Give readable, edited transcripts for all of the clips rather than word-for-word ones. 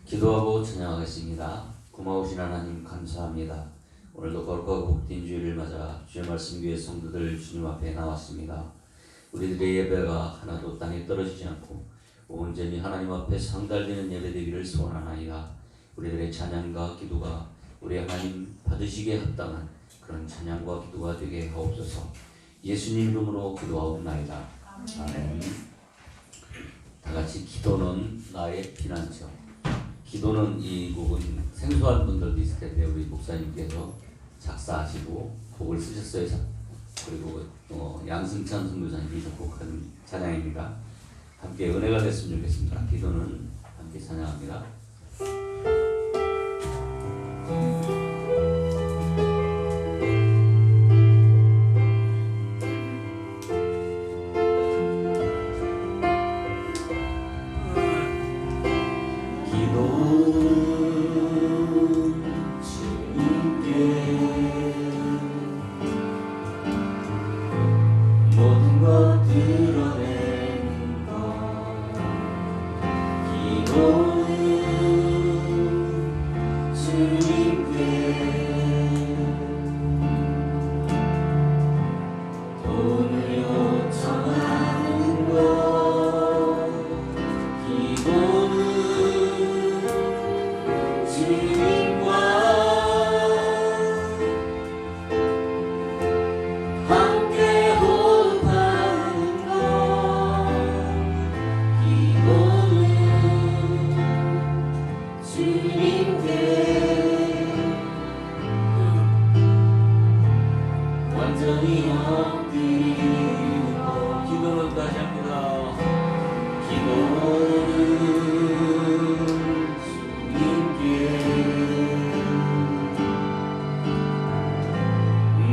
기도하고 찬양하겠습니다. 고마우신 하나님 감사합니다. 오늘도 거룩하고 복된 주일을 맞아 주의 말씀 위에 성도들 주님 앞에 나왔습니다. 우리들의 예배가 하나도 땅에 떨어지지 않고 온전히 하나님 앞에 상달되는 예배 되기를 소원하나이다. 우리들의 찬양과 기도가 우리 하나님 받으시기에 합당한 그런 찬양과 기도가 되게 하옵소서. 예수님 이름으로 기도하옵나이다. 아멘. 다같이 기도는 나의 피난처. 기도는 이 곡은 생소한 분들도 있을 텐데 우리 목사님께서 작사하시고 곡을 쓰셨어요. 그리고 양승찬 선교사님이 작곡한 찬양입니다. 함께 은혜가 됐으면 좋겠습니다. 기도는 함께 찬양합니다. 기도는 다시 합니다. 기도는 주님께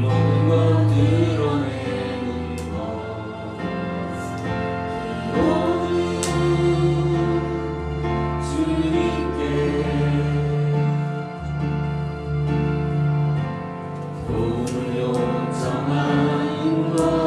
모든 것 드러내는 것. 기도는 주님께 도움을 요청하는 것.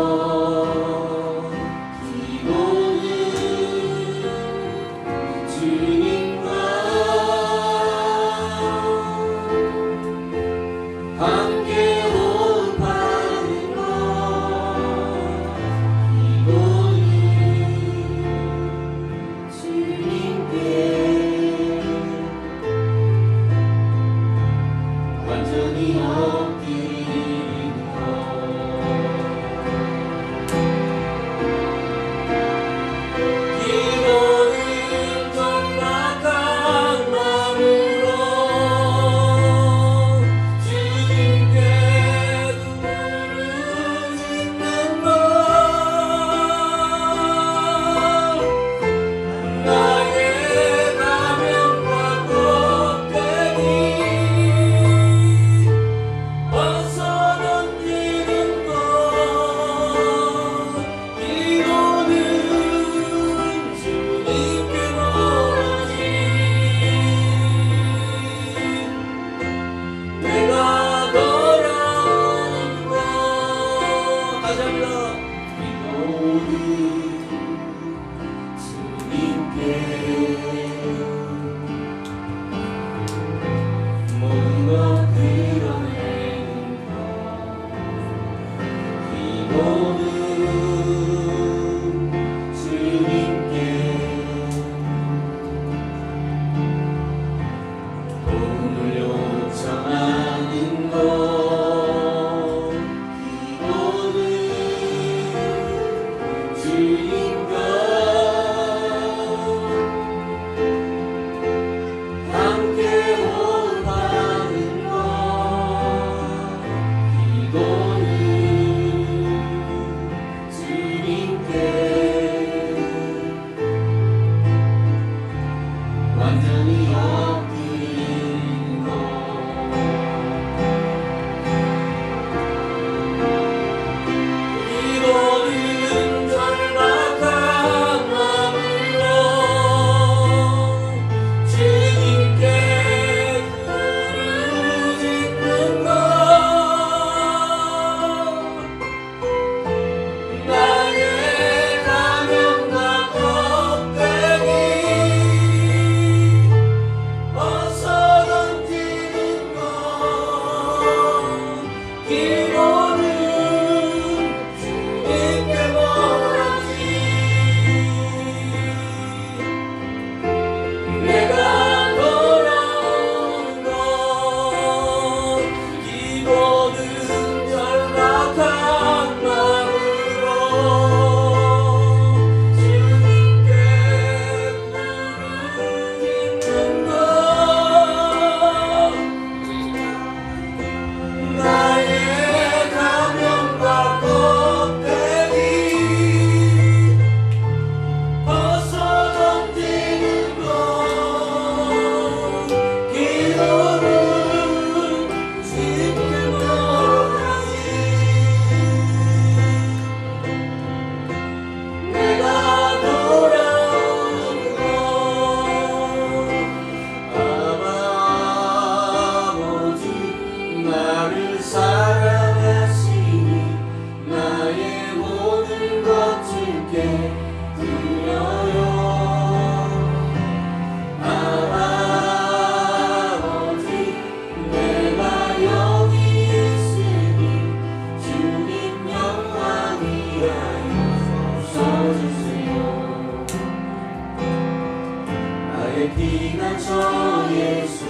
피난처 예수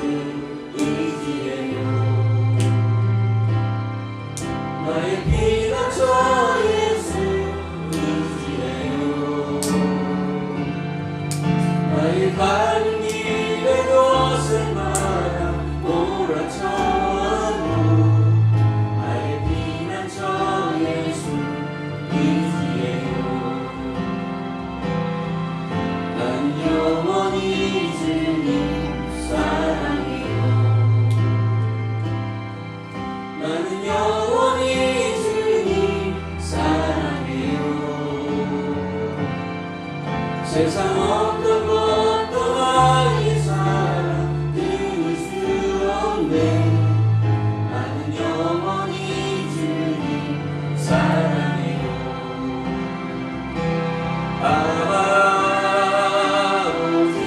의지해요. 나의 피난처 예수 의지해요. 나의 가는 길에도 어설마다 몰아쳐도 나의 피난처 예수 의지해요. 난 영원히 주님 사랑해요. 나는 영원히 주님 사랑해요. 세상 어떤 것도 나의 사랑 끊을 수 없네. 나는 영원히 주님 사랑해요. 아버지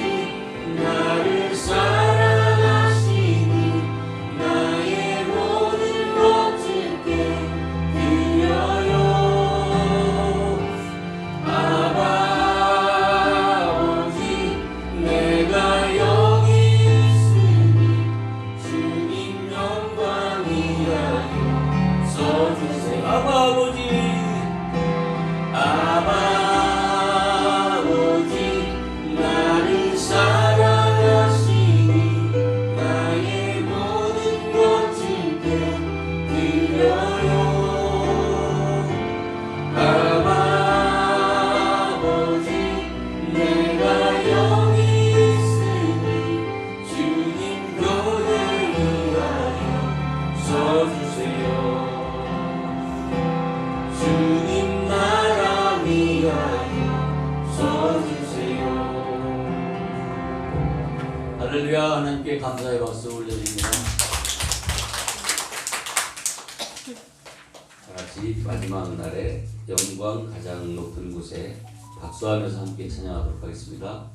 나를 사랑하시니 나의 모든 것 주께 드려요. 아버지 내가 여기 있으니 주님 영광 위하여 써주세요. 아버지 나를 사랑하시니 나의 모든 것 주께 드려요. 아버지 내가 여기 있으니 주님 교회 위하여 써주세요. 주님 나라 위하여 써주세요. 할렐루야. 하나님께 감사의 박수 올려드립니다. 다같이 마지막 날에 영광 가장 높은 곳에 박수하면서 함께 찬양하도록 하겠습니다.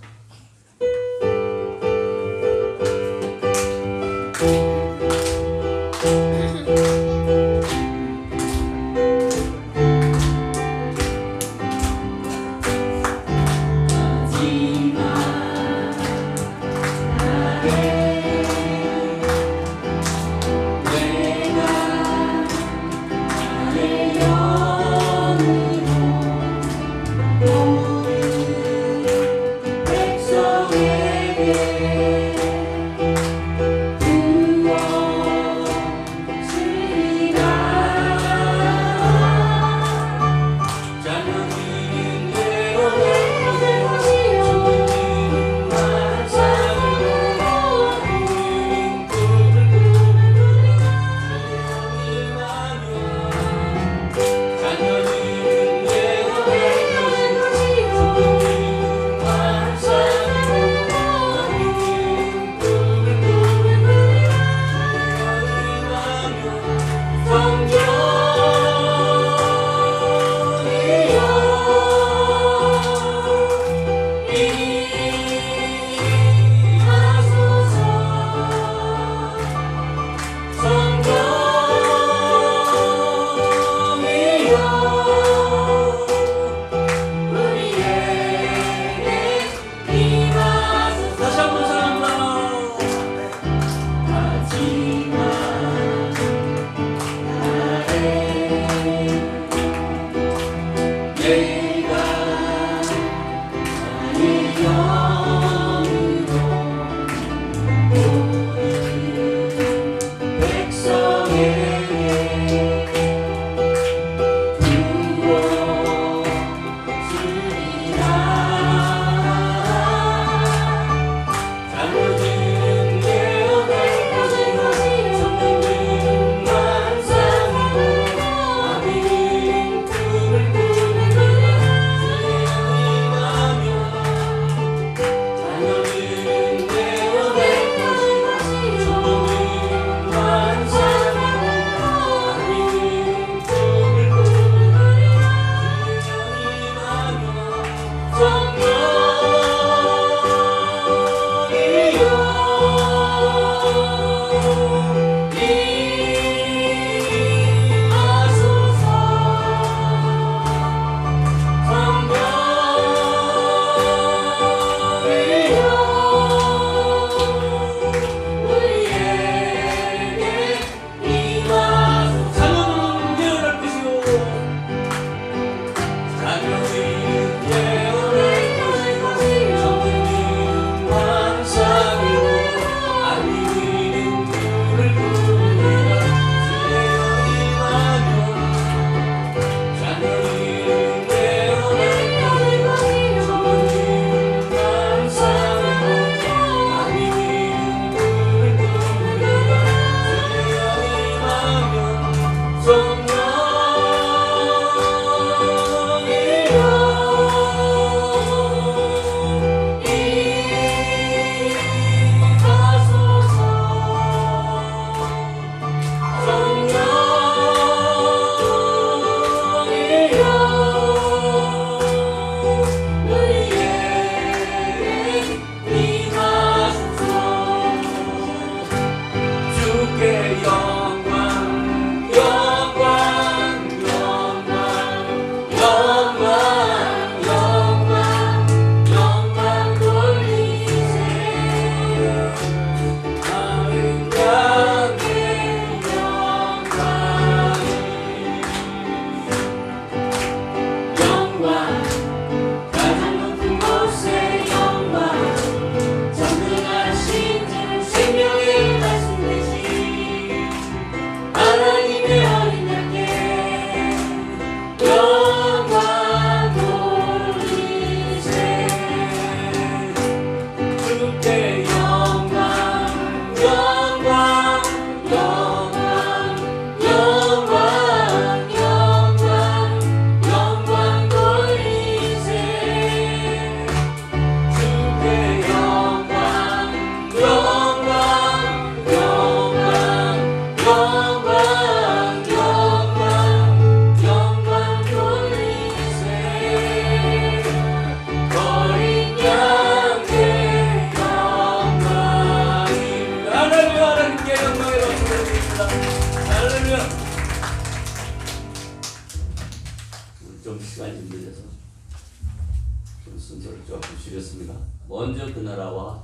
순서를 조금 줄였습니다. 먼저 그 나라와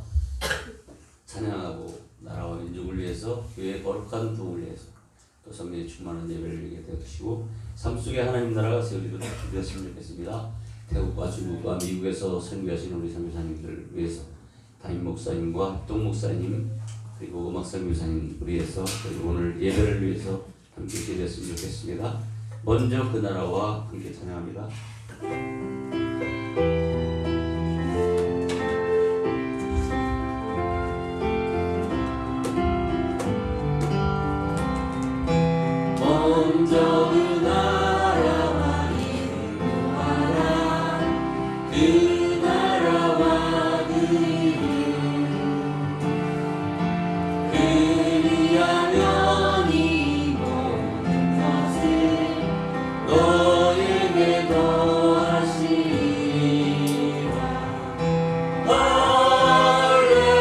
찬양하고 나라와 민족을 위해서 교회의 거룩한 부흥을 위해서 또 성령의 충만한 예배를 드리게 되시고 삶 속에 하나님 나라가 세우리로 되었으면 좋겠습니다. 태국과 중국과 미국에서 선교하시는 우리 선교사님들을 위해서 담임 목사님과 합동 목사님 그리고 음악 선교사님 위해서 그리고 오늘 예배를 위해서 함께 기도했으면 좋겠습니다. 먼저 그 나라와 함께 찬양합니다. 먼저 그 나라와 인도하라 그 나라와 그 이름 그리하면 이 모든 것을 너에게 더하시리라. 할렐루야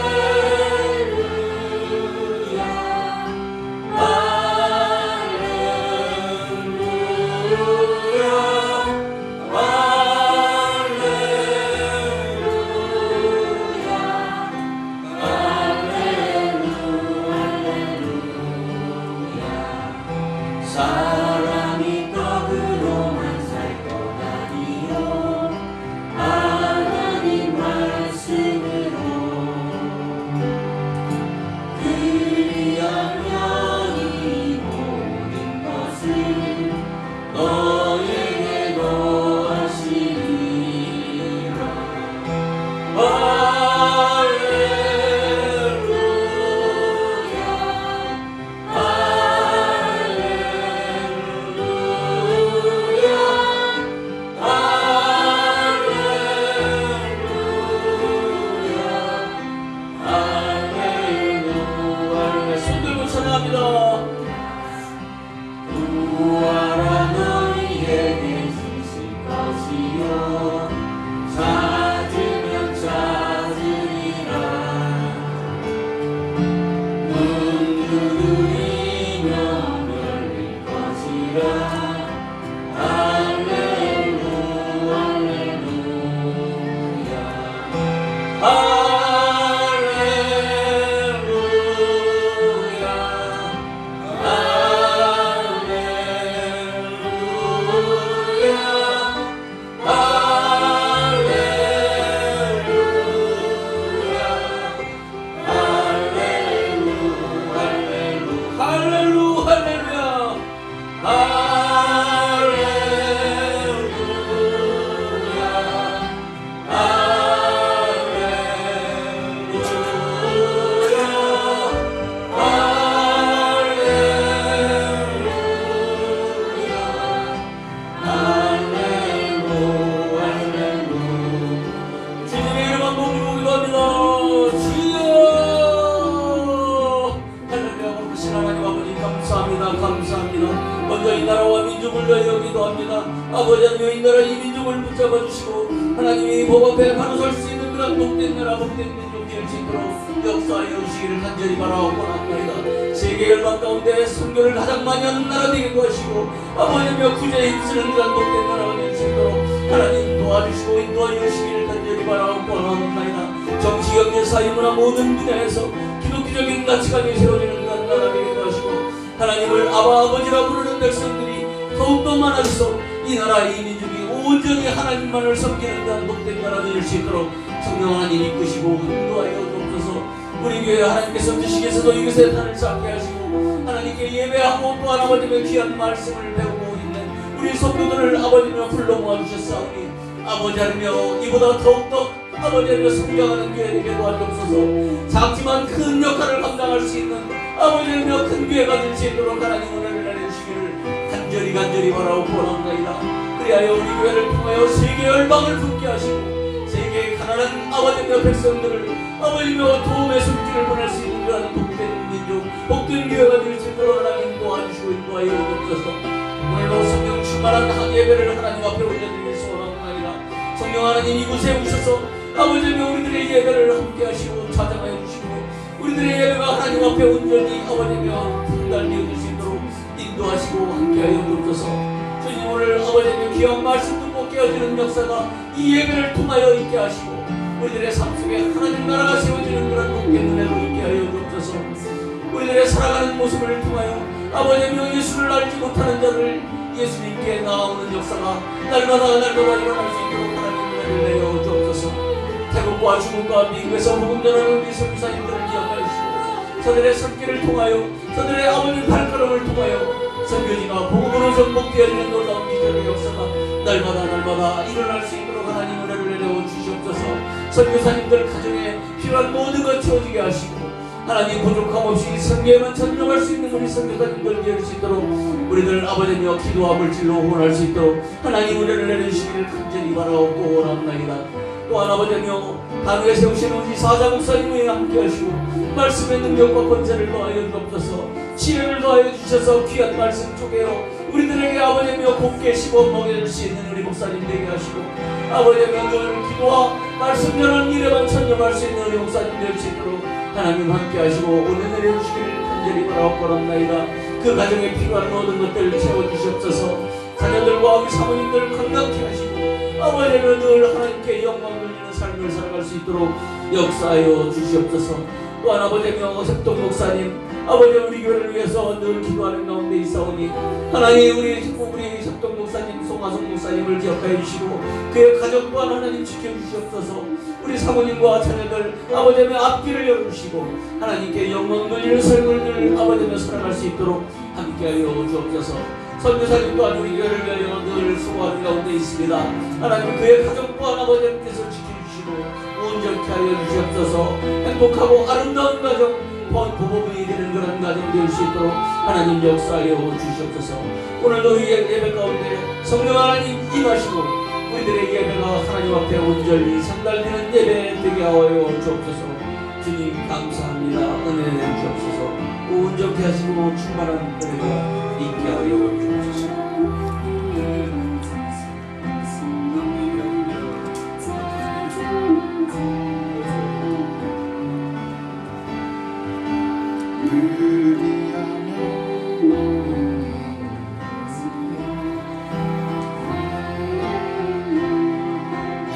사람이 떡으로만 살 것 아니요 하나님 말씀으로 그리하면 이 모든 것을 너에게 더하시리라. 구하라 너희에게 주실 것이요 찾으면 찾으리라. 문 두드리면 열릴 것이라. 할렐루야 감사합니다. 먼저 이 나라와 민족을 위하여 기도합니다. 아버지 하나님 이 나라 이 민족을 붙잡아 주시고 하나님이 법 앞에 바로 설 수 있는 그런 복된 나라 복된 민족 될 수 있도록 역사하여 주시기를 간절히 바라옵나이다. 세계 열방 가운데 선교를 가장 많이 하는 나라 되게 도와주시고 아버지며 구제에 힘쓰는 그런 복된 나라가 될 수 있도록 하나님 도와주시고 인도하여 주시기를 간절히 바라옵나이다. 정치, 경제, 사회, 문화 모든 분야에서 기독교적인 가치관이 세워지는 그런 나라 되게 도와주시고 하나님을 아버지라 부르는 백성들이 더욱더 많아져서 이 나라 이 민족이 온전히 하나님만을 섬기는 그런 복된 나라 될 수 있도록 성령 하나님 이끄시고 인도하여 주옵소서. 우리 교회 하나님께서 주시께서도 이것에 단을 쌓게 하시고 하나님께 예배하고 또 아버지의 귀한 말씀을 배우고 있는 우리 성도들을 아버지며 불러 모아주셨사오니 아버지 하나며 이보다 더욱더 아버지 하나며 성장하는 교회 되게 도와주옵소서. 작지만 큰 역할을 감당할 수 있는 아버지 하나며 큰 교회가 될 수 있도록 하나님 은혜를 내려주시기를 간절히 바라옵나이다. 그리하여 우리 교회를 통하여 세계 열방을 품게 하시고 세계의 가난한 아버지며 백성들을 아버지며 도움의 손길을 보낼 수 있는 그런 복된 민족 복된 교회가 될 수 있도록 하나님 도와주시고 인도하여 주옵소서. 오늘도 성령 충만한 예배를 하나님 앞에 올려드리길 소원합니다. 성령 하나님 이곳에 오셔서 아버지며 우리들의 예배를 함께 하시고 찬양하여 주시고 우리들의 예배가 하나님 앞에 온전히 아버지며 분달되어질 수 있도록 인도하시고 함께하여 주옵소서. 주님 오늘 아버지며 귀한 말씀 듣고 깨어지는 역사가 이 예배를 통하여 있게 하시고 우리들의 삶 속에 하나님 나라가 세워지는 그런 복된 은혜로 있게 하여 주옵소서. 우리들의 살아가는 모습을 통하여 아버지여 예수를 알지 못하는 자를 예수님께 나아오는 역사가 날마다 일어날 수 있도록 하나님 은혜를 내려 주옵소서. 태국과 중국과 미국에서 복음 전하는 우리 선교사님들을 기억하시고 저들의 손길을 통하여 저들의 아버지 발걸음을 통하여 선교지가 복음으로 전복되어지는 놀라운 기적의 역사가 날마다 일어날 수 있도록 하나님 은혜를 내려 주시옵소서. 선교사님들 가정에 필요한 모든 것 채워지게 하시고 하나님 부족함 없이 선교에만 전념할 수 있는 우리 선교사님들 되어질 수 있도록 우리들 아버지며 기도와 물질로 후원할 수 있도록 하나님 은혜를 내려주시기를 간절히 바라옵고 원합나이다. 또한 아버지며 하늘에 세우시는 우리 사자 목사님과 함께 하시고 말씀의 능력과 권세를 더하여 주옵소서. 지혜를 더하여 주셔서 귀한 말씀 쪼개어 우리들에게 아버지며 곱게 씹어 먹여줄 수 있는 우리 목사님 되게 하시고 아버지며 늘 기도와 말씀 전하는 일에만 전념할 수 있는 우리 목사님 될 수 있도록 하나님 함께 하시고 은혜 내려주시기를 간절히 바라옵고나이다. 그 가정에 필요한 모든 것들을 채워주시옵소서. 자녀들과 우리 사모님들 건강케 하시고 아버지며 늘 하나님께 영광 돌리는 삶을 살아갈 수 있도록 역사하여 주시옵소서. 또한 아버지며 sep동 목사님 아버지 우리 교회를 위해서 늘 기도하는 가운데 있사오니 하나님 우리 sep동 목사님 송하성 목사님을 기억하여 주시고 그의 가족 또한 하나님 지켜주시옵소서. 우리 사모님과 자녀들 아버지의 앞길을 열어주시고 하나님께 영광 돌리는 삶을 늘 아버지며 살아갈 수 있도록 함께하여 주옵소서. 선교사님 또한 우리 교회를 위하여 늘 수고하는 가운데 있습니다. 하나님 그의 가족 또한 아버지께서 지켜주시고 온전케 하여 주시옵소서. 행복하고 아름다운 가정 부부분이 되는 그런 가정 될 수 있도록 하나님 역사하여 주시옵소서. 오늘도 이 예배 가운데 성령 하나님 임하시고 우리들의 예배가 하나님 앞에 온전히 상달되는 예배 되게 하여 주옵소서. 주님 감사합니다. 은혜 주옵소서. 온전케 하시고 충만한 은혜가 있게 하여 주옵소서.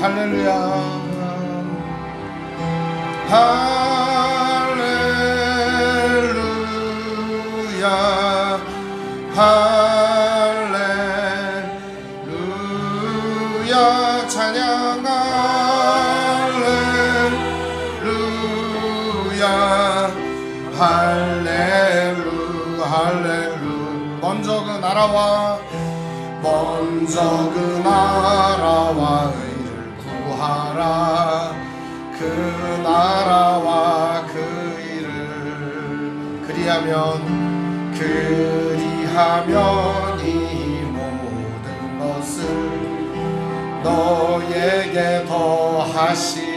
할렐루야 할렐루야 할렐루야 찬양 할렐루야 할렐루 먼저 그 나라와 의를 구하라. 그 나라와 그 일을 그리하면 이 모든 것을 너에게 더하시리라.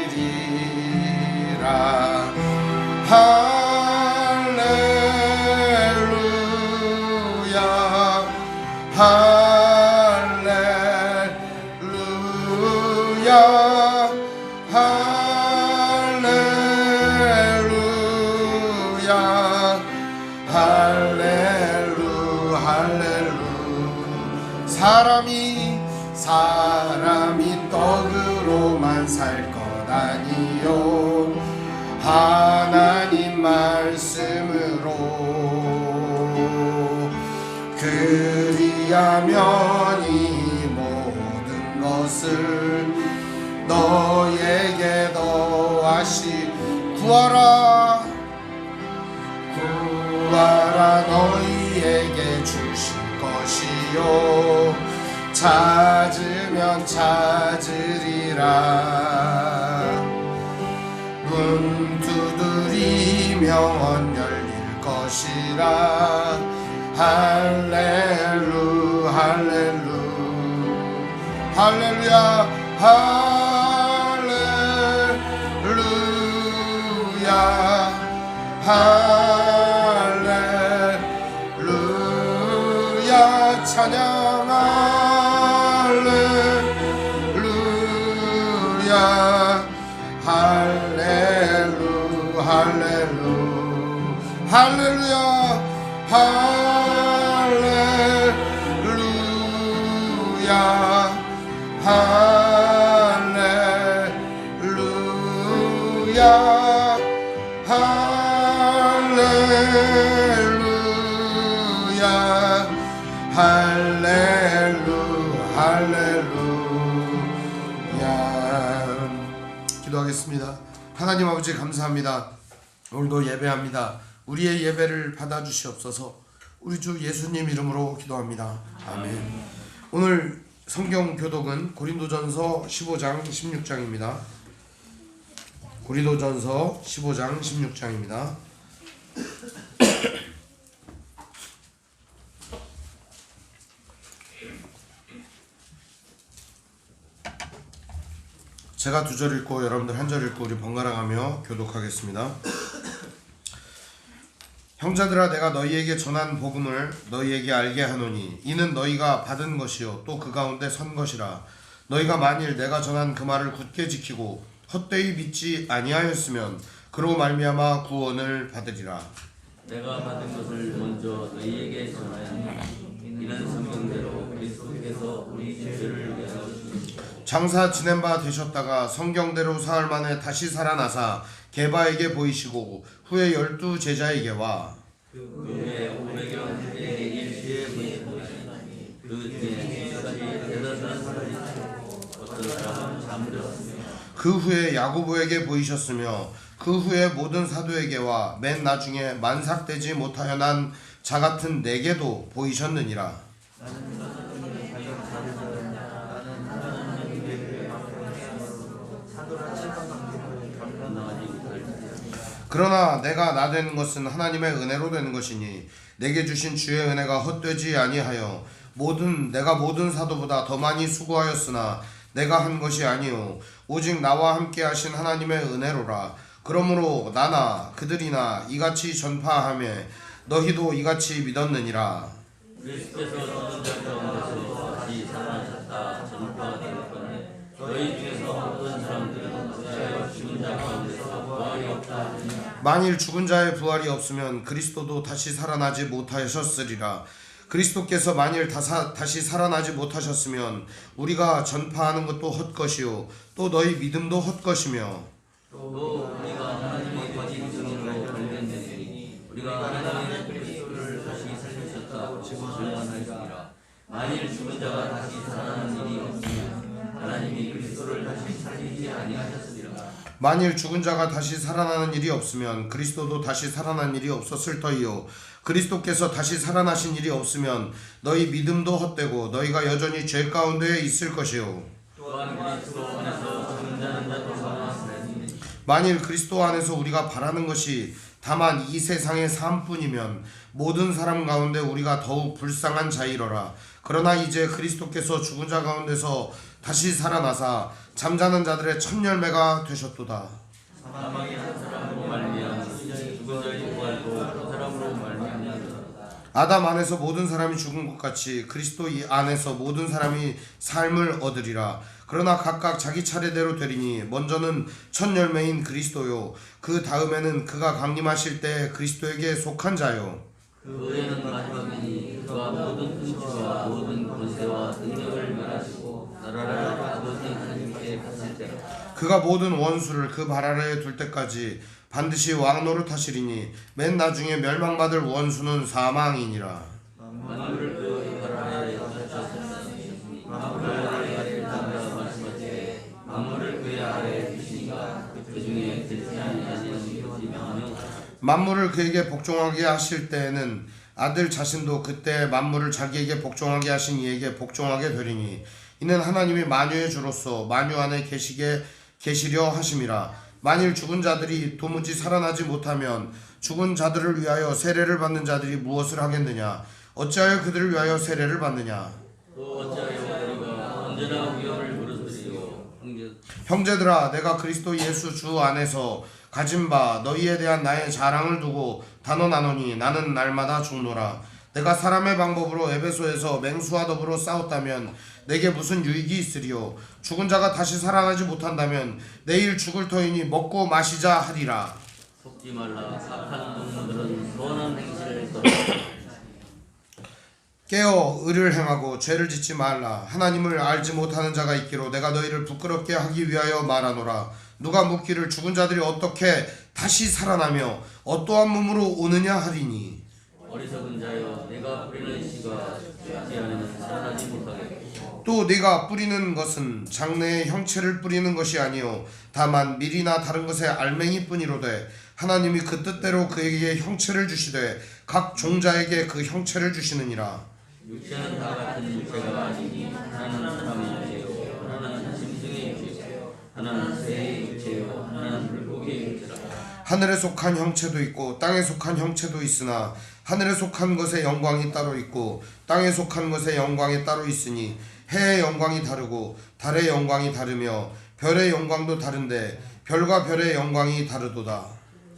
할렐루야 할렐루야 할렐루야 할렐루 사람이 떡으로만 살 것 아니요 하나님 말씀으로 그리하면 이 모든 것을 너에게 더하시 구하라 너희에게 주실 것이요 찾으면 찾으리라 문 두드리면 열릴 것이라 할렐루야 할렐루야 찬양 할렐루야 할렐루야 할렐루야 할렐루야 할렐루야 할렐루야. 기도하겠습니다. 하나님 아버지 감사합니다. 오늘도 예배합니다. 우리의 예배를 받아주시옵소서. 우리 주 예수님 이름으로 기도합니다. 아멘. 오늘 성경 교독은 고린도전서 15장 16장입니다. 고린도전서 15장 16장입니다. 제가 두 절 읽고 여러분들 한 절 읽고 우리 번갈아 가며 교독하겠습니다. 형제들아 내가 너희에게 전한 복음을 너희에게 알게 하노니 이는 너희가 받은 것이요 또 그 가운데 선 것이라. 너희가 만일 내가 전한 그 말을 굳게 지키고 헛되이 믿지 아니하였으면 그로 말미암아 구원을 받으리라. 내가 받은 것을 먼저 너희에게 전하였노니 이는 성경대로 그리스도께서 우리 죄를 위하여 장사 지낸 바 되셨다가 성경대로 사흘 만에 다시 살아나사 게바에게 보이시고 후에 12 제자에게와 그 후에 500여 회에 일시에 보이시고 그 뒤에 지금까지 대다수는 살아있고 어떤 사람은 잠들었으며 그 후에 야고보에게 보이셨으며 그 후에 모든 사도에게와 맨 나중에 만삭되지 못하여 난 자같은 내게도 보이셨느니라. 그러나 내가 나 되는 것은 하나님의 은혜로 되는 것이니 내게 주신 주의 은혜가 헛되지 아니하여 내가 모든 사도보다 더 많이 수고하였으나 내가 한 것이 아니요 오직 나와 함께 하신 하나님의 은혜로라. 그러므로 나나 그들이나 이같이 전파하며 너희도 이같이 믿었느니라. 그리스도께서 죽은 자 가운데서 다시 살아나셨다 전파가 되었거늘 너희 중에서 어떤 사람들은 어찌하여 죽은 자 가운데서 부활이 없다 하느냐. 만일 죽은 자의 부활이 없으면 그리스도도 다시 살아나지 못하셨으리라. 그리스도께서 만일 다시 살아나지 못하셨으면 우리가 전파하는 것도 헛것이요 또 너희 믿음도 헛것이며 또 우리가 하나님의 거짓 증인으로 걸렸느니 우리가 하나님의 그리스도를 다시 살리셨다고 증언하였느니라. 만일 죽은 자가 다시 살아나는 일이 없으면 하나님이 그리스도를 다시 살리지 아니하셨으리라. 만일 죽은 자가 다시 살아나는 일이 없으면 그리스도도 다시 살아난 일이 없었을 터이요 그리스도께서 다시 살아나신 일이 없으면 너희 믿음도 헛되고 너희가 여전히 죄 가운데 있을 것이요. 또한 그리스도 안에서 죽은 자는 자도 살아났으니 만일 그리스도 안에서 우리가 바라는 것이 다만 이 세상의 삶뿐이면 모든 사람 가운데 우리가 더욱 불쌍한 자이러라. 그러나 이제 그리스도께서 죽은 자 가운데서 다시 살아나사 잠자는 자들의 첫 열매가 되셨도다. 사망이 한 사람으로 말미암아 죽은 자의 부활도 한 사람으로 말미암아 아담 안에서 모든 사람이 죽은 것 같이 그리스도 안에서 모든 사람이 삶을 얻으리라. 그러나 각각 자기 차례대로 되리니 먼저는 첫 열매인 그리스도요 그 다음에는 그가 강림하실 때 그리스도에게 속한 자요 그 후에는 마지막이니 그가 모든 통치와 모든 권세와 능력을 멸하시고 나라를 아버지 하나님께 바칠 때라. 그가 모든 원수를 그 발 아래에 둘 때까지 반드시 왕노릇 하시리니 맨 나중에 멸망받을 원수는 사망이니라. 만물을 그 발 아래에 두셨으니 만물을 아래에 두다가 말씀하시되 만물을 그의 아래에 두시니가 그 중에 들지 아니하시는 것이 명하노라. 만물을 그에게 복종하게 하실 때에는 아들 자신도 그때 만물을 자기에게 복종하게 하신 이에게 복종하게 되리니 이는 하나님이 만유의 주로서 만유 안에 계시려 하심이라. 만일 죽은 자들이 도무지 살아나지 못하면 죽은 자들을 위하여 세례를 받는 자들이 무엇을 하겠느냐. 어찌하여 그들을 위하여 세례를 받느냐. 또 어찌하여 우리가 언제나 위험을 무릅쓰리요. 형제들아 내가 그리스도 예수 주 안에서 가진 바 너희에 대한 나의 자랑을 두고 단언하노니 나는 날마다 죽노라. 내가 사람의 방법으로 에베소에서 맹수와 더불어 싸웠다면 내게 무슨 유익이 있으리요. 죽은 자가 다시 살아나지 못한다면 내일 죽을 터이니 먹고 마시자 하리라. 속지 말라. 악한 동무들은 선한 행실을 떠나 깨어 의를 행하고 죄를 짓지 말라. 하나님을 알지 못하는 자가 있기로 내가 너희를 부끄럽게 하기 위하여 말하노라. 누가 묻기를 죽은 자들이 어떻게 다시 살아나며 어떠한 몸으로 오느냐 하리니 어리석은 자여, 내가 뿌리는 씨가 죽지 않으면 살아나지 못하겠고 또 네가 뿌리는 것은 장래의 형체를 뿌리는 것이 아니요 다만 밀이나 다른 것의 알맹이뿐이로되 하나님이 그 뜻대로 그에게 형체를 주시되 각 종자에게 그 형체를 주시느니라. 육체는 다 같은 육체가 아니니 하나는 사람의 육체요, 하나는 짐승의 육체요, 하나는 새의 육체요, 하나는 물고기의 육체라. 하늘에 속한 형체도 있고 땅에 속한 형체도 있으나 하늘에 속한 것의 영광이 따로 있고 땅에 속한 것의 영광이 따로 있으니 해의 영광이 다르고 달의 영광이 다르며 별의 영광도 다른데 별과 별의 영광이 다르도다.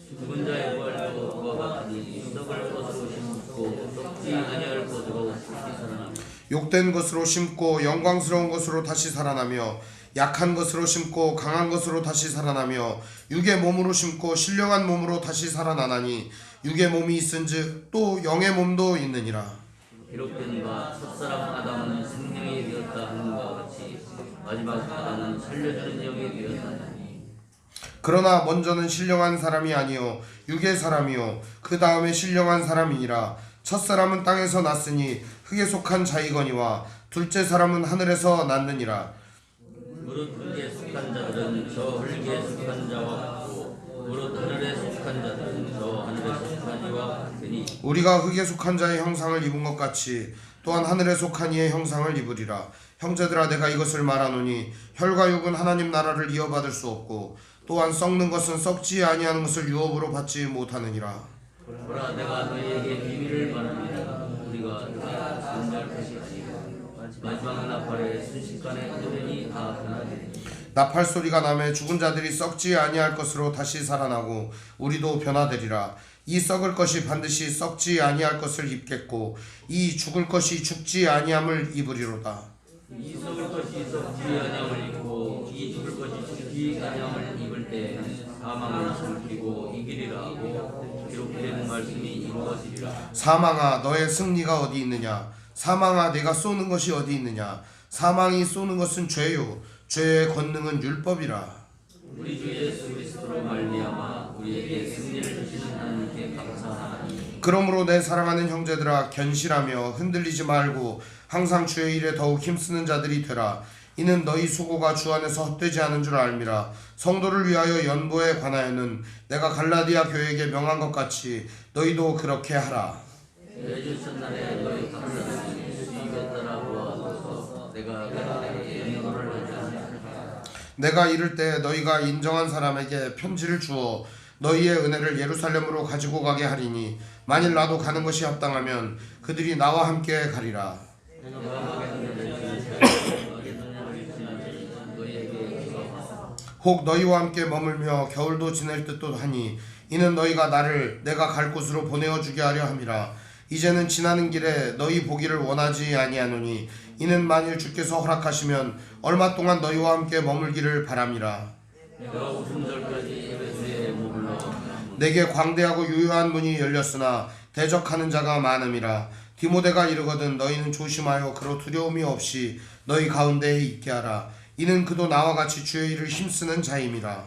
죽은 자의 부활도 그와 같으니 썩을 것으로 심고 썩지 아니할 것으로 다시 살아나며 욕된 것으로 심고 영광스러운 것으로 다시 살아나며 약한 것으로 심고 강한 것으로 다시 살아나며 육의 몸으로 심고 신령한 몸으로 다시 살아나나니 육의 몸이 있은즉 또 영의 몸도 있느니라. 기록된 바 첫사람 아담은 생명이 되었다 하는 것과 같이 마지막 아담은 살려주는 영이 되었다니. 그러나 먼저는 신령한 사람이 아니요 육의 사람이요 그 다음에 신령한 사람이니라. 첫사람은 땅에서 났으니 흙에 속한 자이거니와 둘째 사람은 하늘에서 났느니라. 무릇 흙에 속한 자들은 저 흙에 속한 자와 같고 무릇 하늘에 속한 자들은 저 하늘에 속한 이와 같으니 우리가 흙에 속한 자의 형상을 입은 것 같이 또한 하늘에 속한 이의 형상을 입으리라. 형제들아 내가 이것을 말하노니 혈과 육은 하나님 나라를 이어받을 수 없고 또한 썩는 것은 썩지 아니하는 것을 유업으로 받지 못하느니라. 보라 내가 너희에게 비밀을 말합니다. 우리가 누가 존재할 것이 아니고 마지막 나팔에 순식간에 그들이 다 변하리니 나팔 소리가 나매 죽은 자들이 썩지 아니할 것으로 다시 살아나고 우리도 변화되리라. 이 썩을 것이 반드시 썩지 아니할 것을 입겠고 이 죽을 것이 죽지 아니함을 입으리로다. 이 썩을 것이 썩지 아니함을 입고 이 죽을 것이 죽지 아니함을 입을 때 사망을 숨기고 이기리라 하고 기록된 말씀이 이루어지리라. 사망아 너의 승리가 어디 있느냐? 사망아 네가 쏘는 것이 어디 있느냐? 사망이 쏘는 것은 죄요 죄의 권능은 율법이라. 우리 주 예수 그리스도로 말미암아 우리에게 승리를 주시는 하나님께 감사하나니. 그러므로 내 사랑하는 형제들아 견실하며 흔들리지 말고 항상 주의 일에 더욱 힘쓰는 자들이 되라. 이는 너희 수고가 주 안에서 헛되지 않은 줄 알미라. 성도를 위하여 연보에 관하여는 내가 갈라디아 교회에게 명한 것 같이 너희도 그렇게 하라. 매주 첫날에 너희 각자의 수입에 따라 보아서 내가 그들에게 연고를 하지 않으리라. 내가 이를 때 너희가 인정한 사람에게 편지를 주어 너희의 은혜를 예루살렘으로 가지고 가게 하리니 만일 나도 가는 것이 합당하면 그들이 나와 함께 가리라. 혹 너희와 함께 머물며 겨울도 지낼 듯도 하니 이는 너희가 나를 내가 갈 곳으로 보내어 주게 하려 함이라. 이제는 지나는 길에 너희 보기를 원하지 아니하노니 이는 만일 주께서 허락하시면 얼마 동안 너희와 함께 머물기를 바람이라. 내가 오순절까지 에베소에 머물러 내게 광대하고 유효한 문이 열렸으나 대적하는 자가 많음이라. 디모데가 이르거든 너희는 조심하여 그로 두려움이 없이 너희 가운데에 있게 하라. 이는 그도 나와 같이 주의 일을 힘쓰는 자임이라.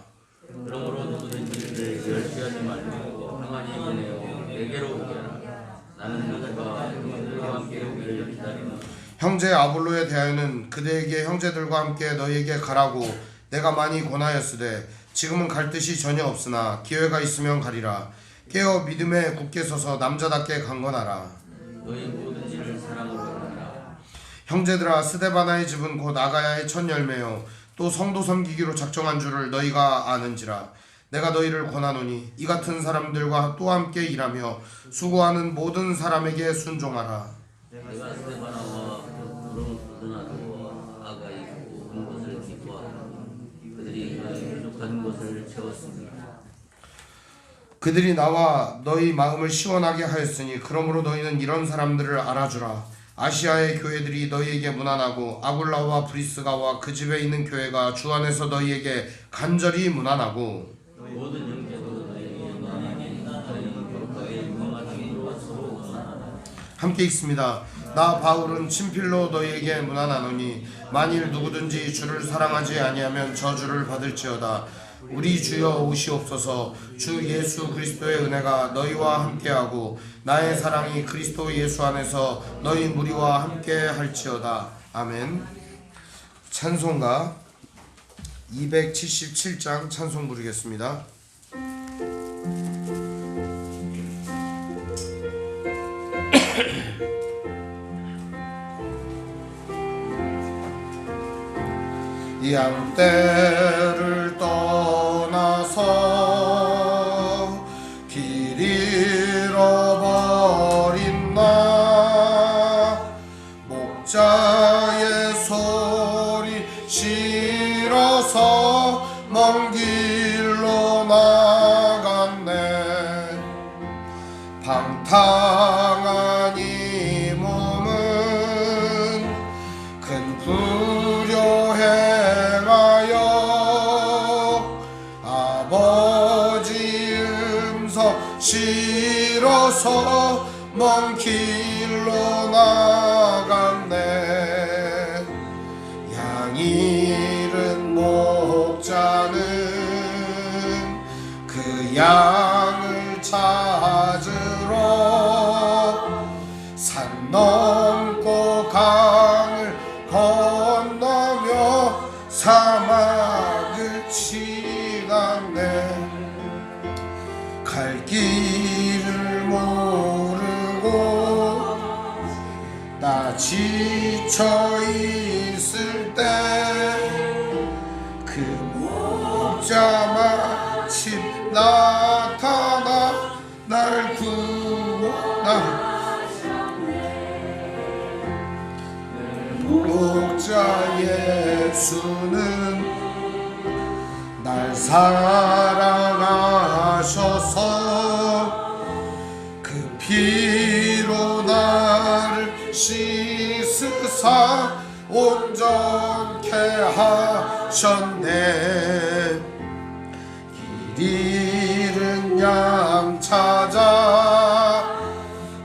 그러므로 누구든지 그를 멸시하지 말고 평안히 보내어 내게로 오게 하라. 나는 누가 그들과 함께 오기를 기다리노. 형제 아볼로에 대하여는 그대에게 형제들과 함께 너희에게 가라고 내가 많이 권하였으되 지금은 갈 뜻이 전혀 없으나 기회가 있으면 가리라. 깨어 믿음에 굳게 서서 남자답게 강건하라. 너희 모든 일을 사랑으로 하라. 형제들아 스데바나의 집은 곧 아가야의 첫 열매요 또 성도 섬기기로 작정한 줄을 너희가 아는지라. 내가 너희를 권하노니 이 같은 사람들과 또 함께 일하며 수고하는 모든 사람에게 순종하라. 내가 스데바나와 브로도나도 아가이고 온 것을 기뻐하고 그들이 너희 부족한 것을 채웠습니다. 그들이 나와 너희 마음을 시원하게 하였으니 그러므로 너희는 이런 사람들을 알아주라. 아시아의 교회들이 너희에게 문안하고 아굴라와 브리스가와 그 집에 있는 교회가 주 안에서 너희에게 간절히 문안하고 모든 형제도 너희에게 문안하니 너희 거룩하게 유명한 중으로 서로 문안하라. 함께 읽습니다. 나 바울은 친필로 너희에게 문안하노니 만일 누구든지 주를 사랑하지 아니하면 저주를 받을지어다. 우리 주여 오시옵소서. 주 예수 그리스도의 은혜가 너희와 함께하고 나의 사랑이 그리스도 예수 안에서 너희 무리와 함께 할지어다. 아멘. 찬송가 277장 찬송 부르겠습니다. 양떼를 떠나서 길 잃어버린 나 목자의 소리 싫어서 먼 길로 나갔네. 방탕한 이 몸은 큰 불효 행하여 아버지 음성 싫어서 먼 길로 나갔네. 양 잃은 목자는 그 양을 찾으러 산 넘고 강을 건너며 사막을 지났네. 갈 길을 모르고 나 지쳐 있을 때 그 목자 마침 나타나 날 구원하네. 목자 예수는 날 사랑하셔서 그 피로 나를 씻으사 온전케 하셨네. 길 잃은 양 찾아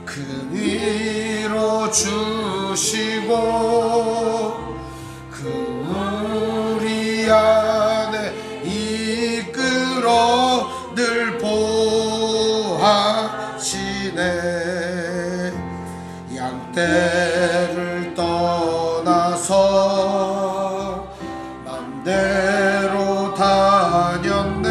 그 위로 주시고 그 우리 안에 이끌어 늘 보하시네. 양떼를 떠나서 맘대로 다녔네.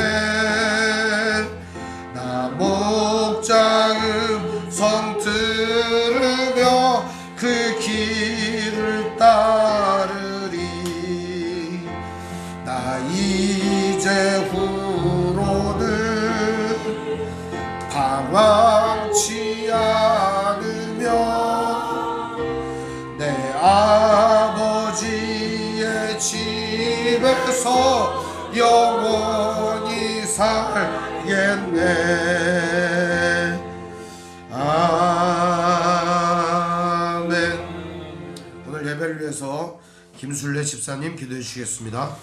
나 목자 음성 들으며 그 길을 따르리. 나 이제 후로는 방황치 않으며 내 아버지의 집에서 영원히 살겠네. 아멘. 오늘 예배를 위해서 김순례 집사님 기도해 주시겠습니다.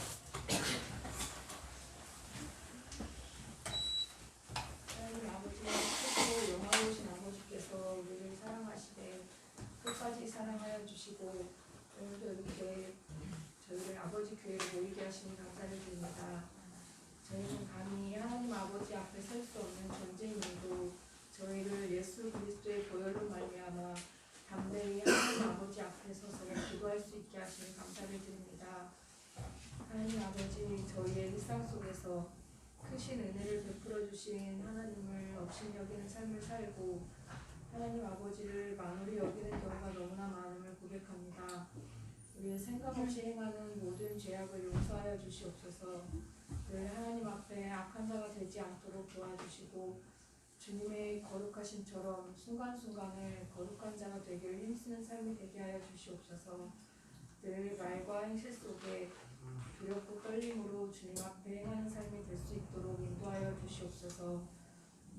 사랑하여 주시고 오늘도 이렇게 저희를 아버지 교회로 모이게 하시니 감사를 드립니다. 저희는 감히 하나님 아버지 앞에 설 수 없는 존재임에도 저희를 예수 그리스도의 보혈로 말미암아 담대히 하나님 아버지 앞에 서서 기도할 수 있게 하시니 감사를 드립니다. 하나님 아버지, 저희의 일상 속에서 크신 은혜를 베풀어 주신 하나님을 업신여기는 삶을 살고 하나님 아버지를 만홀히 여기는 경우가 너무나 많음을 고백합니다. 우리의 생각 없이 행하는 모든 죄악을 용서하여 주시옵소서. 늘 하나님 앞에 악한 자가 되지 않도록 도와주시고 주님의 거룩하심처럼 순간순간을 거룩한 자가 되길 힘쓰는 삶이 되게 하여 주시옵소서. 늘 말과 행실 속에 두렵고 떨림으로 주님 앞에 행하는 삶이 될 수 있도록 인도하여 주시옵소서.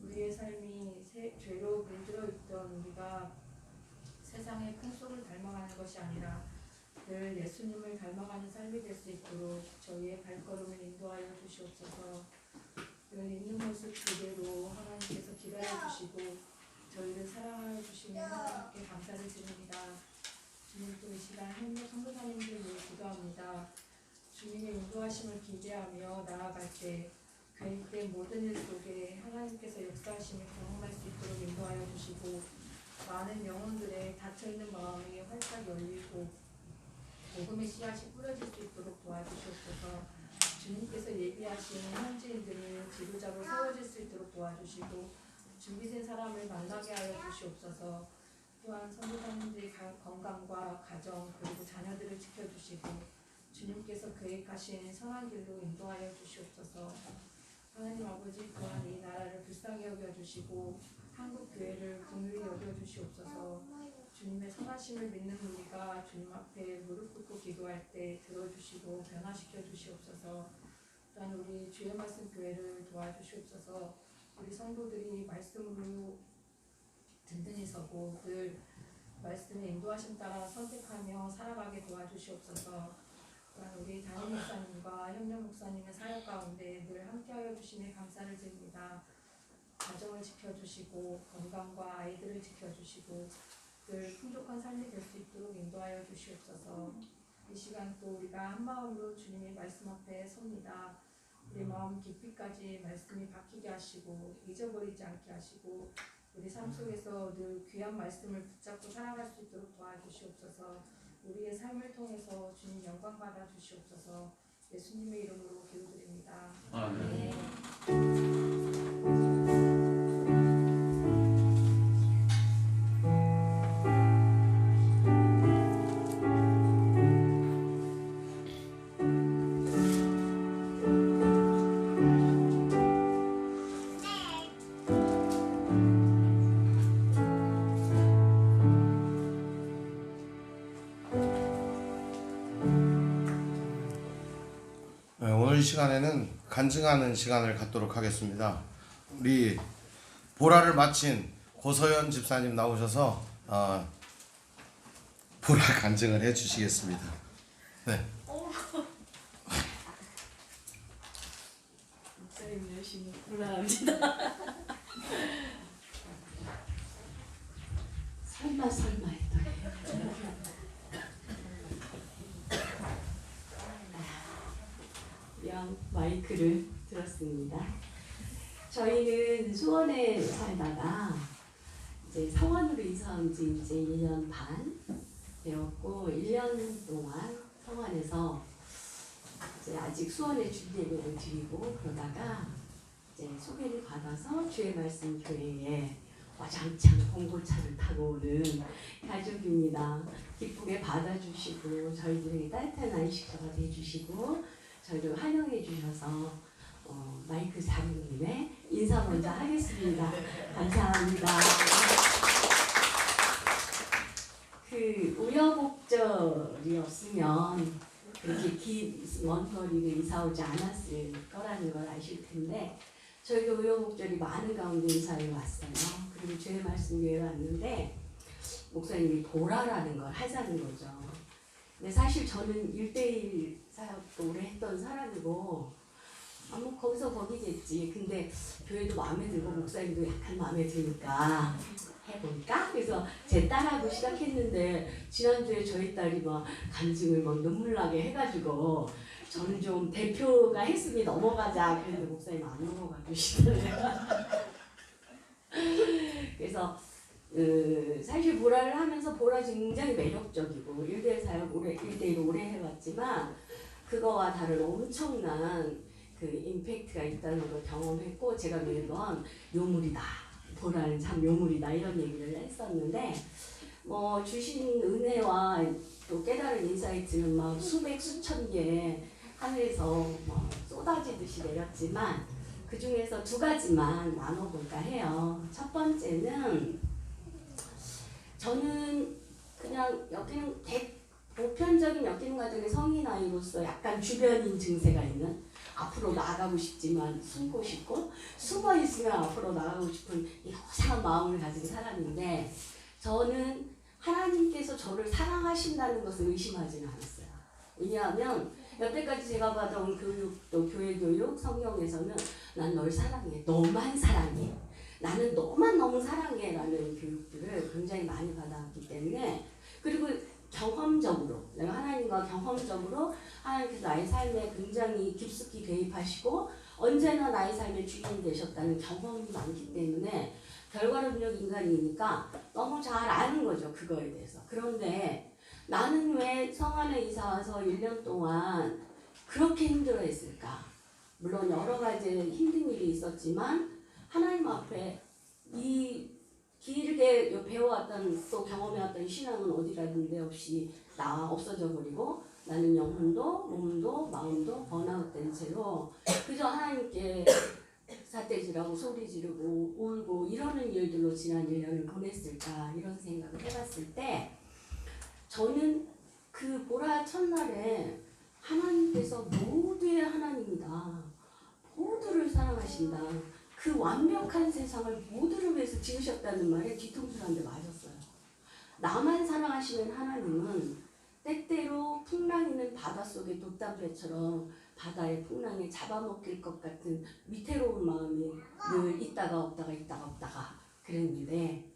우리의 삶이 죄로 물들어 있던 우리가 세상의 풍속을 닮아가는 것이 아니라 늘 예수님을 닮아가는 삶이 될 수 있도록 저희의 발걸음을 인도하여 주시옵소서. 늘 있는 모습 그대로 하나님께서 기다려 주시고 저희를 사랑하여 주시는 하나님께 감사를 드립니다. 주님 또 이 시간 현역 선교사님들 위해 기도합니다. 주님의 인도하심을 기대하며 나아갈 때 계획된 모든 일 속에 하나님께서 역사하심을 경험할 수 있도록 인도하여 주시고 많은 영혼들의 닫혀있는 마음이 활짝 열리고 복음의 씨앗이 뿌려질 수 있도록 도와주시옵소서. 주님께서 예비하시는 현지인들을 지도자로 세워질 수 있도록 도와주시고 준비된 사람을 만나게 하여 주시옵소서. 또한 선교사님들의 건강과 가정 그리고 자녀들을 지켜주시고 주님께서 계획하신 선한 길로 인도하여 주시옵소서. 하나님 아버지 또한 이 나라를 불쌍히 여겨주시고 한국 교회를 긍휼히 여겨주시옵소서. 주님의 선하심을 믿는 우리가 주님 앞에 무릎 꿇고 기도할 때 들어주시고 변화시켜 주시옵소서. 또한 우리 주의 말씀 교회를 도와주시옵소서. 우리 성도들이 말씀으로 든든히 서고 늘 말씀의 인도하심 따라 선택하며 살아가게 도와주시옵소서. 또한 우리 담임 목사님과 협력 목사님의 사역 가운데 늘 함께하여 주심에 감사를 드립니다. 가정을 지켜주시고 건강과 아이들을 지켜주시고 늘 풍족한 삶이 될 수 있도록 인도하여 주시옵소서. 이 시간 또 우리가 한 마음으로 주님의 말씀 앞에 섭니다. 우리 마음 깊이까지 말씀이 박히게 하시고 잊어버리지 않게 하시고 우리 삶 속에서 늘 귀한 말씀을 붙잡고 살아갈 수 있도록 도와주시옵소서. 우리의 삶을 통해서 주님 영광 받아 주시옵소서. 예수님의 이름으로 기도드립니다. 아멘. 오늘 이 시간에는 간증하는 시간을 갖도록 하겠습니다. 우리 보라를 마친 고서연 집사님 나오셔서 보라 간증을 해주시겠습니다. 네. 목사님 열심히 올라갑니다. 설마 했더니 그냥 마이크를 들었습니다. 저희는 수원에 살다가 이제 성원으로 이사 온 지 이제 1년 반 되었고 1년 동안 성원에서 이제 아직 수원에 준비를 드리고 그러다가 이제 소개를 받아서 주의 말씀 교회에 와장창 봉고차를 타고 오는 가족입니다. 기쁘게 받아주시고 저희들에게 따뜻한 안식처가 돼주시고 저희를 환영해 주셔서 마이크 잡은 김에 인사 먼저 하겠습니다. 감사합니다. 그 우여곡절이 없으면 그렇게 먼 거리를 이사 오지 않았을 거라는 걸 아실 텐데 저희가 우여곡절이 많은 가운데 이사를 왔어요. 그리고 주의 말씀 교회에 왔는데 목사님이 보라라는 걸 하자는 거죠. 근데 사실 저는 1:1 사역도 오래 했던 사람이고 뭐 거기서 거기겠지. 근데 교회도 마음에 들고 목사님도 약간 마음에 드니까 해볼까? 그래서 제 딸하고 시작했는데 지난주에 저희 딸이 막 간증을 막 눈물 나게 해가지고 저는 좀 대표가 했으니 넘어가자. 그랬는데 목사님 안 넘어가 주시더래요. 그래서 사실 보라를 하면서 보라 굉장히 매력적이고 1:1 사역 1:1 오래 해왔지만 그거와 다른 엄청난 그 임팩트가 있다는 걸 경험했고 제가 매번 요물이다. 보라는 참 요물이다 이런 얘기를 했었는데 뭐 주신 은혜와 또 깨달은 인사이트는 막 수백 수천 개 하늘에서 뭐 쏟아지듯이 내렸지만 그 중에서 2가지만 나눠볼까 해요. 첫 번째는 저는 그냥 엮이는 보편적인 엮이는 과정의 성인 아이로서 약간 주변인 증세가 있는 앞으로 나가고 싶지만 숨고 싶고 숨어 있으면 앞으로 나가고 싶은 이 고상한 마음을 가진 사람인데 저는 하나님께서 저를 사랑하신다는 것을 의심하지는 않았어요. 왜냐하면 여태까지 제가 받아온 교육도 교회 교육 성경에서는 난 널 사랑해 너만 사랑해 나는 너만 너무 사랑해 라는 교육들을 굉장히 많이 받아왔기 때문에 그리고 직접적으로 하나님께서 나의 삶에 굉장히 깊숙이 개입하시고 언제나 나의 삶의 주인이 되셨다는 경험이 많기 때문에 결과론적 인간이니까 너무 잘 아는 거죠. 그거에 대해서. 그런데 나는 왜 성안에 이사 와서 1년 동안 그렇게 힘들어했을까? 물론 여러 가지 힘든 일이 있었지만 하나님 앞에 이 길게 배워왔던 또 경험해왔던 신앙은 어디 가는 데 없이 없어져 버리고 나는 영혼도 몸도 마음도 번아웃된 채로 그저 하나님께 삿대질하고 소리 지르고 울고 이러는 일들로 지난 1년을 보냈을까 이런 생각을 해봤을 때 저는 그 보라 첫날에 하나님께서 모두의 하나님이다. 모두를 사랑하신다. 그 완벽한 세상을 모두를 위해서 지으셨다는 말에 뒤통수를 한 대 맞았어요. 나만 사랑하시는 하나님은 때때로 풍랑이는 바닷속의 돛담배처럼 바다의 풍랑에 잡아먹힐 것 같은 위태로운 마음이 늘 있다가 없다가 그랬는데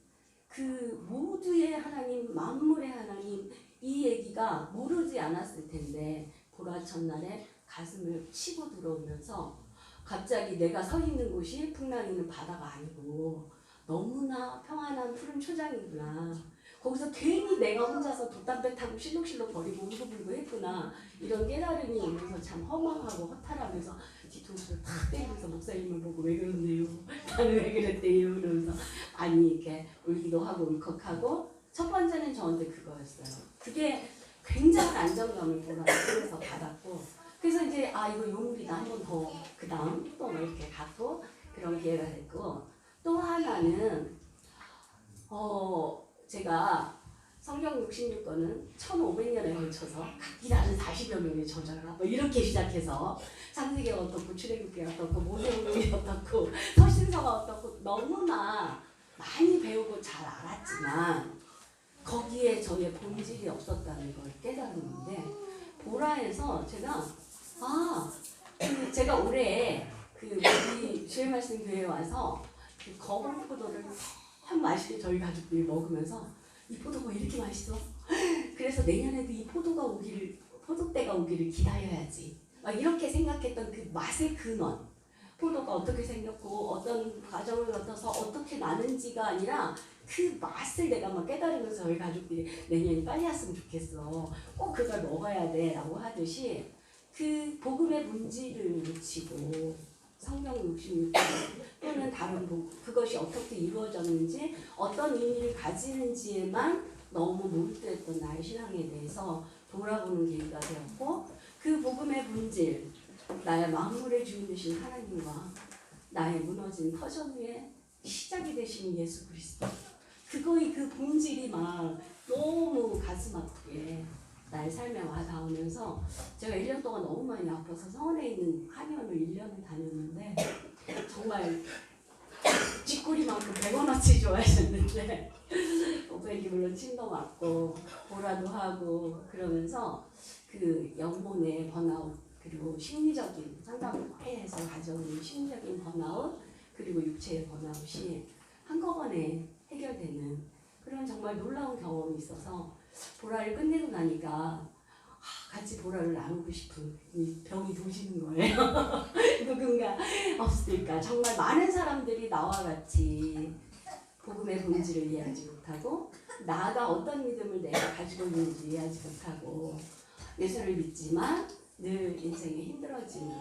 그 모두의 하나님, 만물의 하나님 이 얘기가 모르지 않았을 텐데 보라 첫날에 가슴을 치고 들어오면서 갑자기 내가 서 있는 곳이 풍랑이는 바다가 아니고 너무나 평안한 푸른 초장이구나. 거기서 괜히 내가 혼자서 돛담배 타고 실룩실룩 거리고 울고불고 했구나. 이런 깨달음이 오면서 참 허망하고 허탈하면서 뒤통수를 탁 때리면서 목사님을 보고 왜 그러는데요? 나는 왜 그랬대요? 이러면서 많이 이렇게 울기도 하고 울컥하고 첫 번째는 저한테 그거였어요. 그게 굉장한 안정감을 보라에서 받았고 그래서 이제 이거 용기다 한 번 더 그 다음 또 이렇게 갖고 그런 기회가 됐고 또 하나는 제가 성경 66권은 1500년에 걸쳐서 각기 다른 40여 명의 저자가 뭐 이렇게 시작해서 창세기가 어떻고 출애굽기가 어떻고 모세오경이 어떻고 서신서가 어떻고 너무나 많이 배우고 잘 알았지만 거기에 저의 본질이 없었다는 걸 깨달았는데 보라에서 제가 올해 우리 주의 말씀 교회에 와서 그 거울 포도를 참 맛있게 저희 가족들이 먹으면서 이 포도가 이렇게 맛있어? 그래서 내년에도 이 포도때가 오기를 기다려야지. 막 이렇게 생각했던 그 맛의 근원. 포도가 어떻게 생겼고 어떤 과정을 거쳐서 어떻게 나는지가 아니라 그 맛을 내가 막 깨달으면서 저희 가족들이 내년이 빨리 왔으면 좋겠어. 꼭 그걸 먹어야 돼 라고 하듯이 그 복음의 본질을 놓치고 성경 66권 또는 다른 그것이 어떻게 이루어졌는지 어떤 의미를 가지는지에만 너무 몰두했던 나의 신앙에 대해서 돌아보는 계기가 되었고 그 복음의 본질 나의 만물의 주인 되신 하나님과 나의 무너진 터전 위에 시작이 되신 예수 그리스도 그거의 그 본질이 막 너무 가슴 아프게 나의 삶에 와 닿으면서 제가 1년 동안 너무 많이 아파서 서울에 있는 한의원을 1년을 다녔는데 정말 쥐꼬리만큼 100원어치 좋아하셨는데 오백이 물론 침도 맞고 보라도 하고 그러면서 그 영혼의 번아웃 그리고 심리적인 상담회에서 가져오는 심리적인 번아웃 그리고 육체의 번아웃이 한꺼번에 해결되는 그런 정말 놀라운 경험이 있어서 보라를 끝내고 나니까 같이 보라를 나누고 싶은 이 병이 도시는 거예요. 누군가 없을까. 정말 많은 사람들이 나와 같이 복음의 본질을 이해하지 못하고 나가 어떤 믿음을 내가 가지고 있는지 이해하지 못하고 예수를 믿지만 늘 인생에 힘들어지는.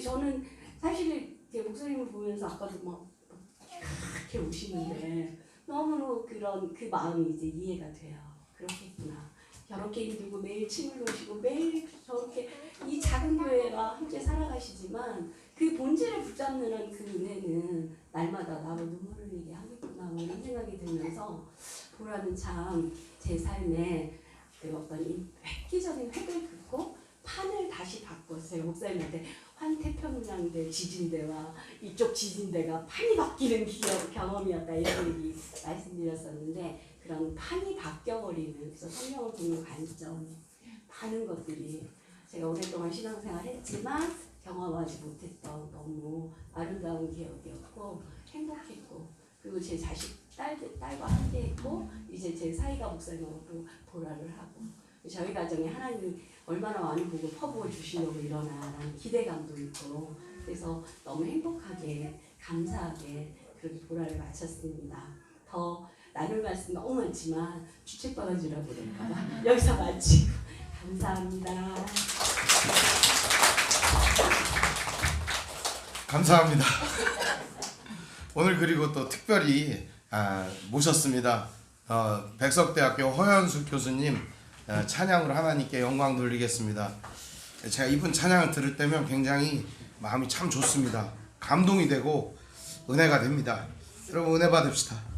저는 사실 목사님을 보면서 아까도 막 이렇게 우시는데 너무 그런 그 마음이 이제 이해가 돼요. 그렇겠구나. 저렇게 힘들고 매일 침을 놓으시고 매일 저렇게 이 작은 교회와 함께 살아가시지만 그 본질을 붙잡는 한 그 은혜는 날마다 나로 눈물을 흘리게 하겠구나 뭐 이런 생각이 들면서 보라는 참 제 삶에 그 어떤 이 획기적인 획을 긋고 판을 다시 바꿨어요. 목사님한테 환태평양대 지진대와 이쪽 지진대가 판이 바뀌는 경험이었다 이런 얘기 말씀드렸었는데 그런 판이 바뀌어버리는 그래서 성경을 보는 관점 많은 것들이 제가 오랫동안 신앙생활 했지만 경험하지 못했던 너무 아름다운 기억이었고 행복했고 그리고 제 자식 딸과 함께 했고 이제 제 사이가 목사님하고 보라를 하고 저희 가정에 하나님이 얼마나 많은 복을 퍼부어 주시려고 이러나라는 기대감도 있고 그래서 너무 행복하게 감사하게 그렇게 보라를 마쳤습니다. 더 나눌 말씀 너무 많지만 주책바가지라고 그럴까봐 여기서 마치고 감사합니다. 감사합니다. 오늘 그리고 또 특별히 모셨습니다. 백석대학교 허현숙 교수님 찬양으로 하나님께 영광 돌리겠습니다. 제가 이분 찬양을 들을 때면 굉장히 마음이 참 좋습니다. 감동이 되고 은혜가 됩니다. 여러분 은혜 받읍시다.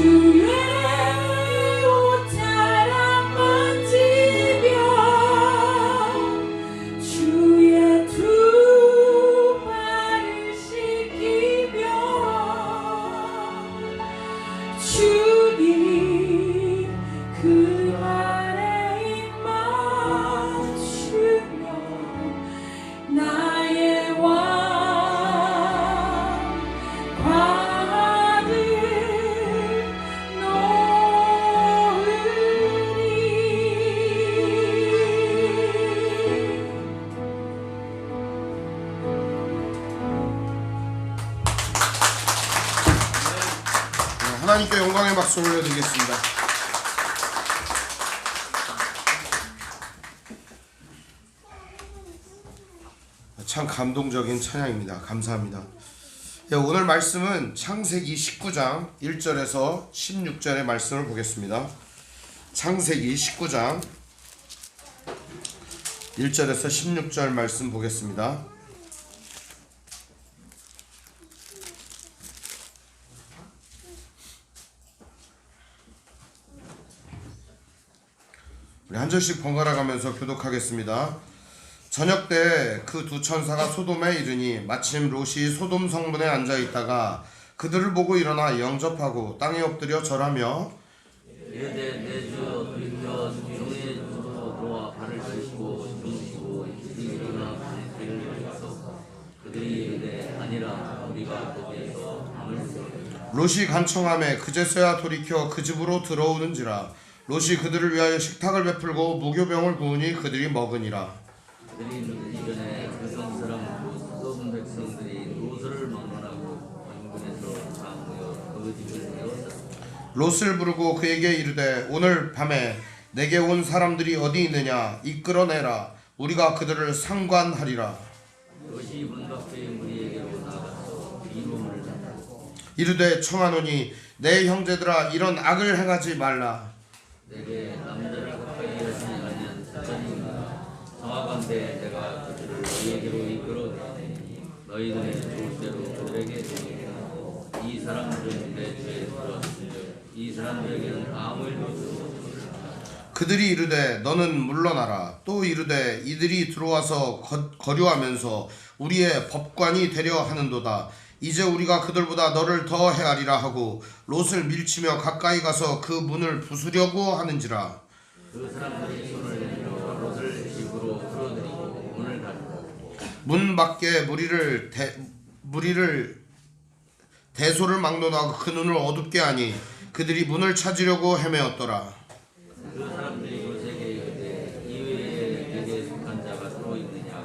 주의 옷자락 만지며 주의 두 발을 씻기며 주님 그 발에 입 맞추며 나의 왕 과를 놓으리. 하나님께 영광의 박수 올려드리겠습니다. 참 감동적인 찬양입니다. 감사합니다. 오늘 말씀은 창세기 19장 1절에서 16절의 말씀을 보겠습니다. 창세기 19장 1절에서 16절 말씀 보겠습니다. 우리 한 절씩 번갈아 가면서 교독하겠습니다. 저녁 때 그 두 천사가 소돔에 이르니 마침 롯이 소돔 성문에 앉아 있다가 그들을 보고 일어나 영접하고 땅에 엎드려 절하며 이르되 내 주 돌이켜 종의 주로 너와 발을 씻고 주무시고 일어나 길을 여셨소. 그들이 이르되 아니라 우리가 거기에서 밤을 새우리라. 롯이 간청하매 그제서야 돌이켜 그 집으로 들어오는지라. 롯이 그들을 위하여 식탁을 베풀고 무교병을 부으니 그들이 먹으니라. 그들이 이전에 그 사람 소돔 백성들이 롯을 막론하고 원군에서 다 모여 그 집을 세웠다. 롯을 부르고 그에게 이르되 오늘 밤에 내게 온 사람들이 어디 있느냐 이끌어내라. 우리가 그들을 상관하리라. 롯이 문 밖에 우리에게로 나가서 이름을 닫고 이르되 청하노니 내 형제들아 이런 악을 행하지 말라. 내게 남자를 가까이 하시지 아니한 사자니라. 정하건대 내가 그들을 너희에게로 이끌어내니 너희들이 좋을 대로 그들에게 주고 이 사람들은 내 죄에 들었으며 이 사람들에게는 아무 일도 없으리라. 그들이 이르되 너는 물러나라. 또 이르되 이들이 들어와서 거류하면서 우리의 법관이 되려 하는도다. 이제 우리가 그들보다 너를 더 헤아리라 하고 롯을 밀치며 가까이 가서 그 문을 부수려고 하는지라. 그 사람들이 손을 내밀어 롯을 집으로 끌어들이고 문을 닫고 문 밖에 무리를 대소를 막론하고 그 눈을 어둡게 하니 그들이 문을 찾으려고 헤매었더라. 그 사람들이 롯에게 이르되 이외에 내게 속한 자가 또 있느냐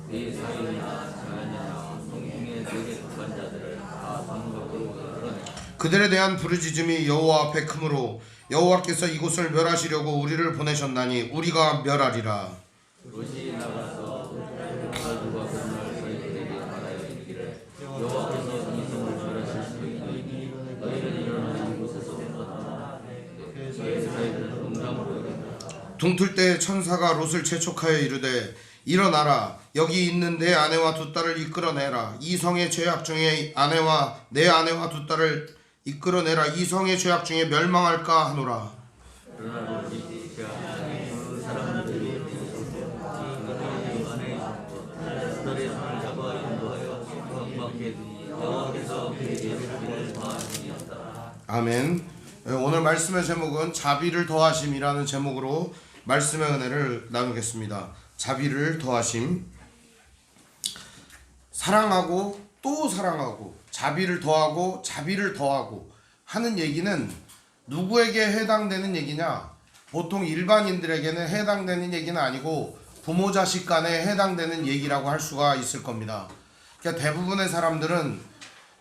네 사위나 자녀나 성중에 내게 속한 자들을 다 성 밖으로 끌어내. 그들에 대한 부르짖음이 여호와 앞에 크므로 여호와께서 이곳을 멸하시려고 우리를 보내셨나니 우리가 멸하리라. 롯이 나가서 가족과 그날 저희들에게 말하여 이르기를 여호와께서 이 성을 멸하실 수도 있나니 너희는 일어나 이곳에서 떠나라. 저희들은 농담으로 여긴다. 동틀 때 천사가 롯을 재촉하여 이르되 일어나라. 여기 있는 내 아내와 두 딸을 이끌어내라. 이 성의 죄악 중에 내 아내와 두 딸을 이끌어내라. 이 성의 죄악 중에 멸망할까 하노라. 그러나 롯이 그 사람들이 그 안에 그들의 손을 잡아 인도하여 성 밖에 두니 여호와께서 그에게 자비를 더하심이었다. 아멘. 오늘 말씀의 제목은 자비를 더하심이라는 제목으로 말씀의 은혜를 나누겠습니다. 자비를 더하심. 사랑하고 또 사랑하고 자비를 더하고 자비를 더하고 하는 얘기는 누구에게 해당되는 얘기냐? 보통 일반인들에게는 해당되는 얘기는 아니고 부모 자식 간에 해당되는 얘기라고 할 수가 있을 겁니다. 그러니까 대부분의 사람들은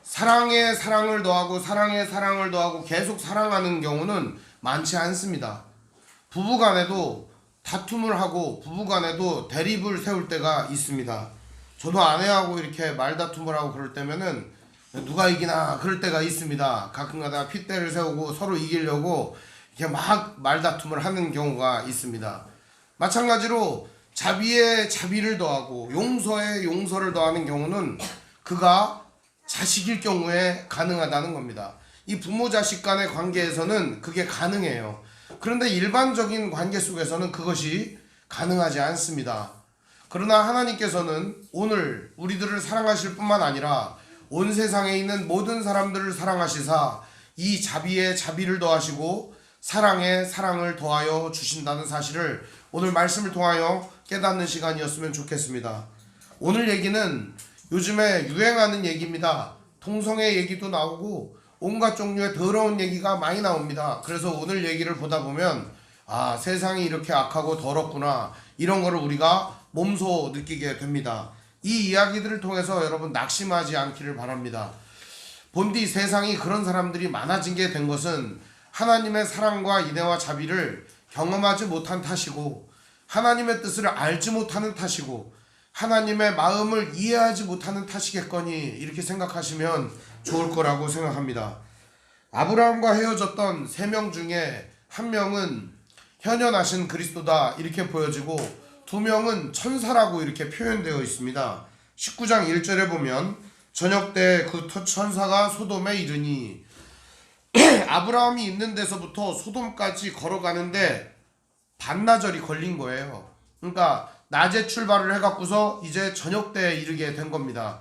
사랑에 사랑을 더하고 사랑에 사랑을 더하고 계속 사랑하는 경우는 많지 않습니다. 부부간에도 다툼을 하고 부부간에도 대립을 세울 때가 있습니다. 저도 아내하고 이렇게 말다툼을 하고 그럴 때면은 누가 이기나 그럴 때가 있습니다. 가끔가다 핏대를 세우고 서로 이기려고 이렇게 막 말다툼을 하는 경우가 있습니다. 마찬가지로 자비에 자비를 더하고 용서에 용서를 더하는 경우는 그가 자식일 경우에 가능하다는 겁니다. 이 부모 자식 간의 관계에서는 그게 가능해요. 그런데 일반적인 관계 속에서는 그것이 가능하지 않습니다. 그러나 하나님께서는 오늘 우리들을 사랑하실 뿐만 아니라 온 세상에 있는 모든 사람들을 사랑하시사 이 자비에 자비를 더하시고 사랑에 사랑을 더하여 주신다는 사실을 오늘 말씀을 통하여 깨닫는 시간이었으면 좋겠습니다. 오늘 얘기는 요즘에 유행하는 얘기입니다. 동성애 얘기도 나오고 온갖 종류의 더러운 얘기가 많이 나옵니다. 그래서 오늘 얘기를 보다 보면 아, 세상이 이렇게 악하고 더럽구나, 이런 거를 우리가 몸소 느끼게 됩니다. 이 이야기들을 통해서 여러분 낙심하지 않기를 바랍니다. 본디 세상이 그런 사람들이 많아진 게 된 것은 하나님의 사랑과 인애와 자비를 경험하지 못한 탓이고 하나님의 뜻을 알지 못하는 탓이고 하나님의 마음을 이해하지 못하는 탓이겠거니, 이렇게 생각하시면 좋을 거라고 생각합니다. 아브라함과 헤어졌던 3명 중에 1명은 현현하신 그리스도다 이렇게 보여지고 2명은 천사라고 이렇게 표현되어 있습니다. 19장 1절에 보면 저녁 때 그 천사가 소돔에 이르니 아브라함이 있는 데서부터 소돔까지 걸어가는데 반나절이 걸린 거예요. 그러니까 낮에 출발을 해갖고서 이제 저녁 때에 이르게 된 겁니다.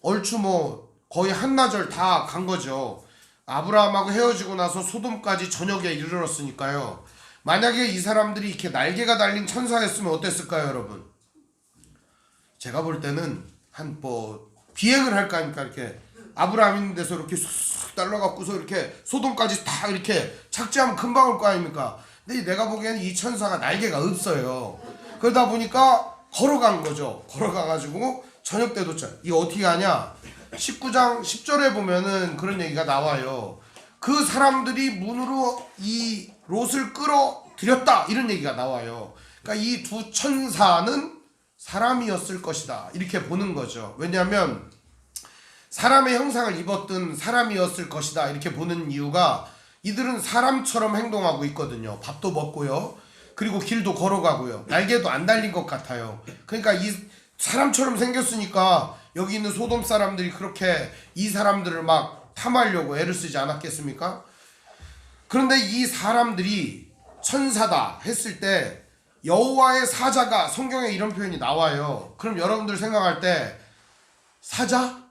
얼추 뭐 거의 한나절 다 간 거죠. 아브라함하고 헤어지고 나서 소돔까지 저녁에 이르렀으니까요. 만약에 이 사람들이 이렇게 날개가 달린 천사였으면 어땠을까요, 여러분? 제가 볼 때는 한 뭐 비행을 할까 하니까 이렇게 아브라함 있는 데서 이렇게 쑥 달려갖고서 이렇게 소돔까지 다 이렇게 착지하면 금방 올 거 아닙니까? 근데 내가 보기에는 이 천사가 날개가 없어요. 그러다 보니까 걸어간 거죠. 걸어가가지고 저녁 때 도착. 이거 어떻게 하냐? 19장 10절에 보면은 그런 얘기가 나와요. 그 사람들이 문으로 이 롯을 끌어들였다, 이런 얘기가 나와요. 그러니까 이 2 천사는 사람이었을 것이다, 이렇게 보는 거죠. 왜냐하면 사람의 형상을 입었던 사람이었을 것이다, 이렇게 보는 이유가 이들은 사람처럼 행동하고 있거든요. 밥도 먹고요, 그리고 길도 걸어가고요, 날개도 안 달린 것 같아요. 그러니까 이 사람처럼 생겼으니까 여기 있는 소돔 사람들이 그렇게 이 사람들을 막 탐하려고 애를 쓰지 않았겠습니까? 그런데 이 사람들이 천사다 했을 때 여호와의 사자가, 성경에 이런 표현이 나와요. 그럼 여러분들 생각할 때 사자?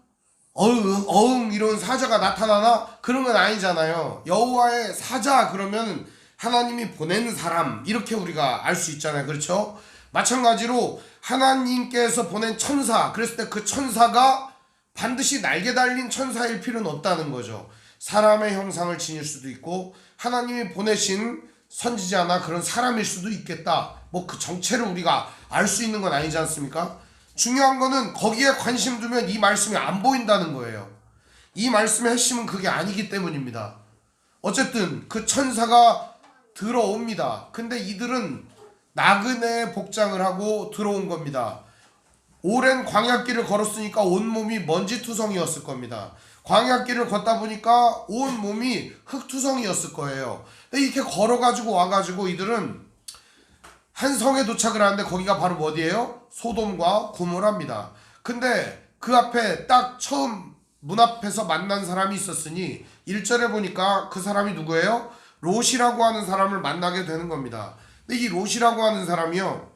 어흥 이런 사자가 나타나나? 그런 건 아니잖아요. 여호와의 사자 그러면 하나님이 보낸 사람, 이렇게 우리가 알 수 있잖아요. 그렇죠? 마찬가지로 하나님께서 보낸 천사, 그랬을 때 그 천사가 반드시 날개 달린 천사일 필요는 없다는 거죠. 사람의 형상을 지닐 수도 있고 하나님이 보내신 선지자나 그런 사람일 수도 있겠다. 뭐 그 정체를 우리가 알 수 있는 건 아니지 않습니까? 중요한 거는 거기에 관심 두면 이 말씀이 안 보인다는 거예요. 이 말씀의 핵심은 그게 아니기 때문입니다. 어쨌든 그 천사가 들어옵니다. 근데 이들은 나그네 복장을 하고 들어온 겁니다. 오랜 광야길을 걸었으니까 온몸이 먼지투성이었을 겁니다. 광야길을 걷다 보니까 온몸이 흙투성이었을 거예요. 근데 이렇게 걸어가지고 와가지고 이들은 한 성에 도착을 하는데 거기가 바로 어디예요? 소돔과 고모라입니다. 근데 그 앞에 딱 처음 문 앞에서 만난 사람이 있었으니 1절에 보니까 그 사람이 누구예요? 롯이라고 하는 사람을 만나게 되는 겁니다. 근데 이 롯이라고 하는 사람이요,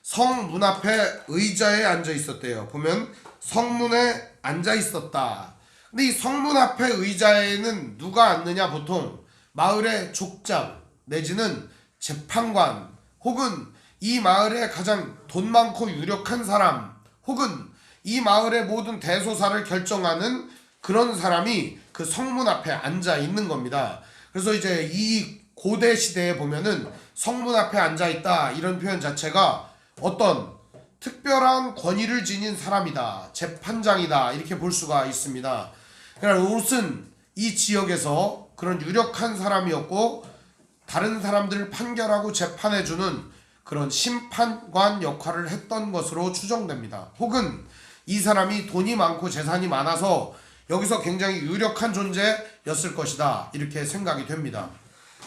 성 문 앞에 의자에 앉아 있었대요. 보면 성문에 앉아 있었다. 근데 이 성문 앞에 의자에는 누가 앉느냐? 보통 마을의 족장 내지는 재판관, 혹은 이 마을의 가장 돈 많고 유력한 사람, 혹은 이 마을의 모든 대소사를 결정하는 그런 사람이 그 성문 앞에 앉아 있는 겁니다. 그래서 이제 이 고대 시대에 보면은 성문 앞에 앉아 있다, 이런 표현 자체가 어떤 특별한 권위를 지닌 사람이다, 재판장이다, 이렇게 볼 수가 있습니다. 그러니까 롯은 이 지역에서 그런 유력한 사람이었고 다른 사람들을 판결하고 재판해주는 그런 심판관 역할을 했던 것으로 추정됩니다. 혹은 이 사람이 돈이 많고 재산이 많아서 여기서 굉장히 유력한 존재였을 것이다, 이렇게 생각이 됩니다.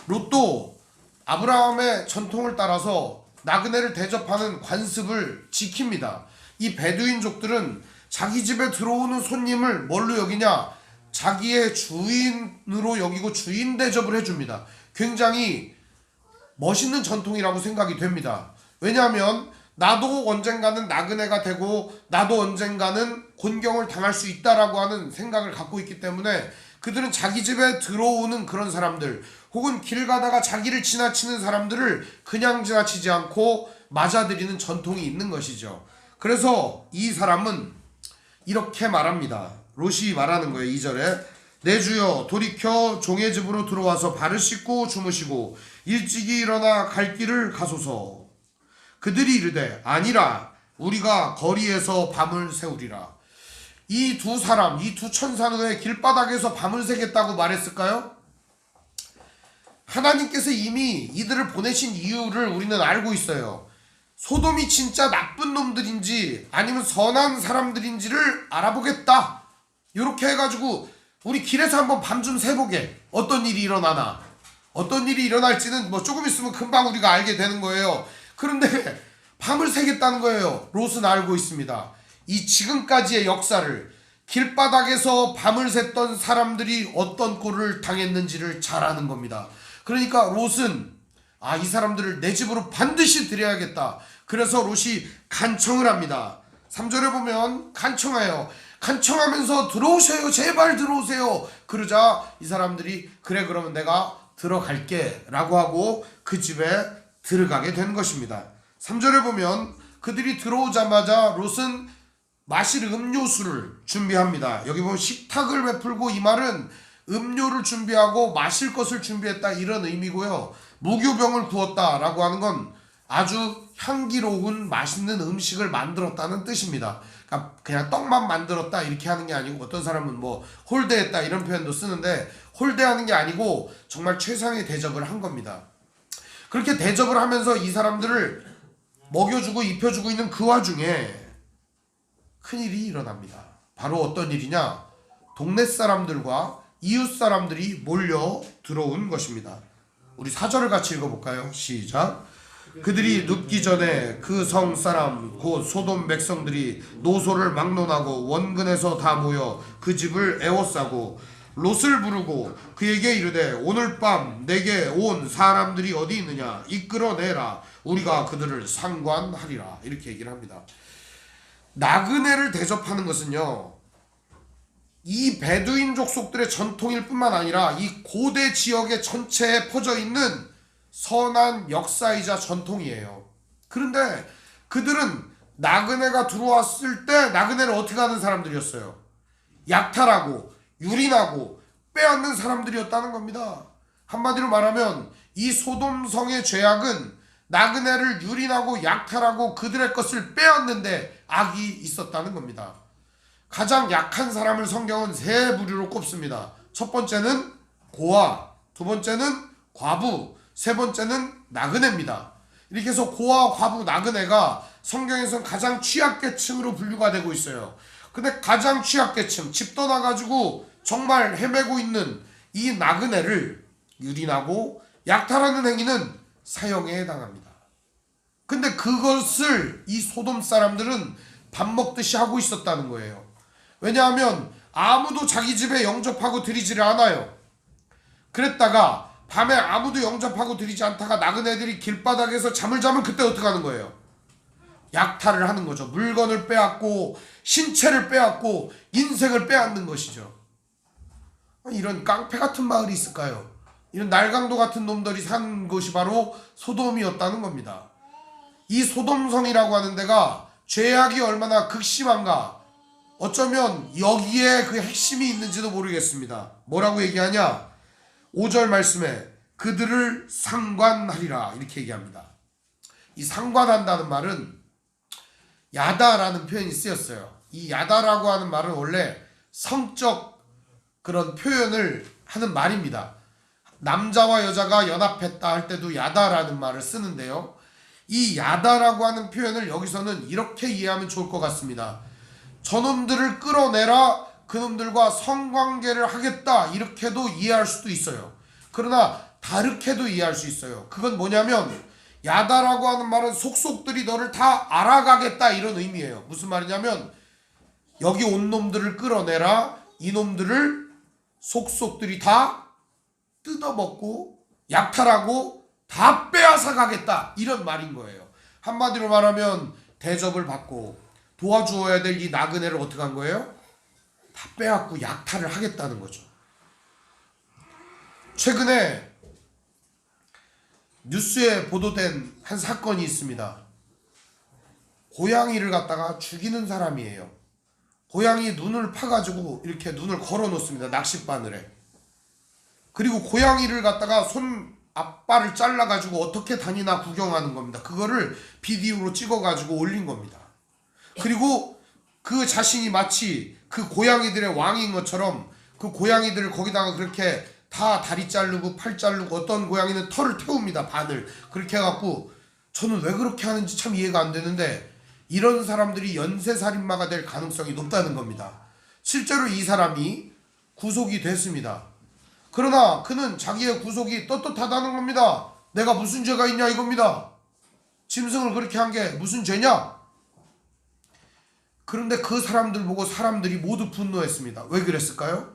롯도 아브라함의 전통을 따라서 나그네를 대접하는 관습을 지킵니다. 이 베두인족들은 자기 집에 들어오는 손님을 뭘로 여기냐? 자기의 주인으로 여기고 주인 대접을 해줍니다. 굉장히 멋있는 전통이라고 생각이 됩니다. 왜냐하면 나도 언젠가는 나그네가 되고 나도 언젠가는 곤경을 당할 수 있다라고 하는 생각을 갖고 있기 때문에 그들은 자기 집에 들어오는 그런 사람들 혹은 길 가다가 자기를 지나치는 사람들을 그냥 지나치지 않고 맞아들이는 전통이 있는 것이죠. 그래서 이 사람은 이렇게 말합니다. 롯이 말하는 거예요. 2절에 내 주여 돌이켜 종의 집으로 들어와서 발을 씻고 주무시고 일찍이 일어나 갈 길을 가소서. 그들이 이르되 아니라 우리가 거리에서 밤을 새우리라. 이 두 사람, 이 두 천사는 왜 길바닥에서 밤을 새겠다고 말했을까요? 하나님께서 이미 이들을 보내신 이유를 우리는 알고 있어요. 소돔이 진짜 나쁜 놈들인지 아니면 선한 사람들인지를 알아보겠다. 이렇게 해가지고 우리 길에서 한번 밤 좀 새보게. 어떤 일이 일어나나. 어떤 일이 일어날지는 뭐 조금 있으면 금방 우리가 알게 되는 거예요. 그런데 밤을 새겠다는 거예요. 롯은 알고 있습니다. 이 지금까지의 역사를 길바닥에서 밤을 샜던 사람들이 어떤 꼴을 당했는지를 잘 아는 겁니다. 그러니까 롯은 이 사람들을 내 집으로 반드시 들여야겠다. 그래서 롯이 간청을 합니다. 3절에 보면 간청해요. 간청하면서 들어오세요. 제발 들어오세요. 그러자 이 사람들이 그래 그러면 내가 들어갈게 라고 하고 그 집에 들어가게 된 것입니다. 3절에 보면 그들이 들어오자마자 롯은 마실 음료수를 준비합니다. 여기 보면 식탁을 베풀고 이 말은 음료를 준비하고 마실 것을 준비했다 이런 의미고요. 무교병을 구웠다 라고 하는 건 아주 향기로운 맛있는 음식을 만들었다는 뜻입니다. 그러니까 그냥 떡만 만들었다 이렇게 하는 게 아니고 어떤 사람은 뭐 홀대했다 이런 표현도 쓰는데 홀대하는 게 아니고 정말 최상의 대접을 한 겁니다. 그렇게 대접을 하면서 이 사람들을 먹여주고 입혀주고 있는 그 와중에 큰일이 일어납니다. 바로 어떤 일이냐? 동네 사람들과 이웃 사람들이 몰려 들어온 것입니다. 우리 4절을 같이 읽어볼까요? 시작. 그들이 눕기 전에 그 성 사람 곧 소돔 백성들이 노소를 막론하고 원근에서 다 모여 그 집을 에워싸고 롯을 부르고 그에게 이르되 오늘 밤 내게 온 사람들이 어디 있느냐 이끌어내라 우리가 그들을 상관하리라 이렇게 얘기를 합니다. 나그네를 대접하는 것은요 이 베두인 족속들의 전통일 뿐만 아니라 이 고대 지역의 전체에 퍼져 있는 선한 역사이자 전통이에요. 그런데 그들은 나그네가 들어왔을 때 나그네를 어떻게 하는 사람들이었어요? 약탈하고 유린하고 빼앗는 사람들이었다는 겁니다. 한마디로 말하면 이 소돔성의 죄악은 나그네를 유린하고 약탈하고 그들의 것을 빼앗는데 악이 있었다는 겁니다. 가장 약한 사람을 성경은 세 부류로 꼽습니다. 첫 번째는 고아, 두 번째는 과부, 세 번째는 나그네입니다. 이렇게 해서 고아, 과부, 나그네가 성경에서는 가장 취약계층으로 분류가 되고 있어요. 근데 가장 취약계층, 집 떠나가지고 정말 헤매고 있는 이 나그네를 유린하고 약탈하는 행위는 사형에 해당합니다. 근데 그것을 이 소돔 사람들은 밥 먹듯이 하고 있었다는 거예요. 왜냐하면 아무도 자기 집에 영접하고 들이지를 않아요. 그랬다가 밤에 아무도 영접하고 들이지 않다가 나그네들이 길바닥에서 잠을 자면 그때 어떻게 하는 거예요? 약탈을 하는 거죠. 물건을 빼앗고 신체를 빼앗고 인생을 빼앗는 것이죠. 이런 깡패 같은 마을이 있을까요? 이런 날강도 같은 놈들이 산 곳이 바로 소돔이었다는 겁니다. 이 소돔성이라고 하는 데가 죄악이 얼마나 극심한가 어쩌면 여기에 그 핵심이 있는지도 모르겠습니다. 뭐라고 얘기하냐? 5절 말씀에 그들을 상관하리라 이렇게 얘기합니다. 이 상관한다는 말은 야다라는 표현이 쓰였어요. 이 야다라고 하는 말은 원래 성적 그런 표현을 하는 말입니다. 남자와 여자가 연합했다 할 때도 야다라는 말을 쓰는데요. 이 야다라고 하는 표현을 여기서는 이렇게 이해하면 좋을 것 같습니다. 저놈들을 끌어내라 그놈들과 성관계를 하겠다 이렇게도 이해할 수도 있어요. 그러나 다르게도 이해할 수 있어요. 그건 뭐냐면 야다라고 하는 말은 속속들이 너를 다 알아가겠다 이런 의미예요. 무슨 말이냐면 여기 온 놈들을 끌어내라 이놈들을 속속들이 다 뜯어먹고 약탈하고 다 빼앗아 가겠다, 이런 말인 거예요. 한마디로 말하면 대접을 받고 도와주어야 될 이 나그네를 어떻게 한 거예요? 다 빼앗고 약탈을 하겠다는 거죠. 최근에 뉴스에 보도된 한 사건이 있습니다. 고양이를 갖다가 죽이는 사람이에요. 고양이 눈을 파가지고 이렇게 눈을 걸어 놓습니다. 낚싯바늘에. 그리고 고양이를 갖다가 손 앞발을 잘라가지고 어떻게 다니나 구경하는 겁니다. 그거를 비디오로 찍어가지고 올린 겁니다. 그리고 그 자신이 마치 그 고양이들의 왕인 것처럼 그 고양이들을 거기다가 그렇게 다 다리 자르고 팔 자르고, 어떤 고양이는 털을 태웁니다. 바늘. 그렇게 해갖고, 저는 왜 그렇게 하는지 참 이해가 안 되는데, 이런 사람들이 연쇄살인마가 될 가능성이 높다는 겁니다. 실제로 이 사람이 구속이 됐습니다. 그러나 그는 자기의 구속이 떳떳하다는 겁니다. 내가 무슨 죄가 있냐 이겁니다. 짐승을 그렇게 한 게 무슨 죄냐? 그런데 그 사람들 보고 사람들이 모두 분노했습니다. 왜 그랬을까요?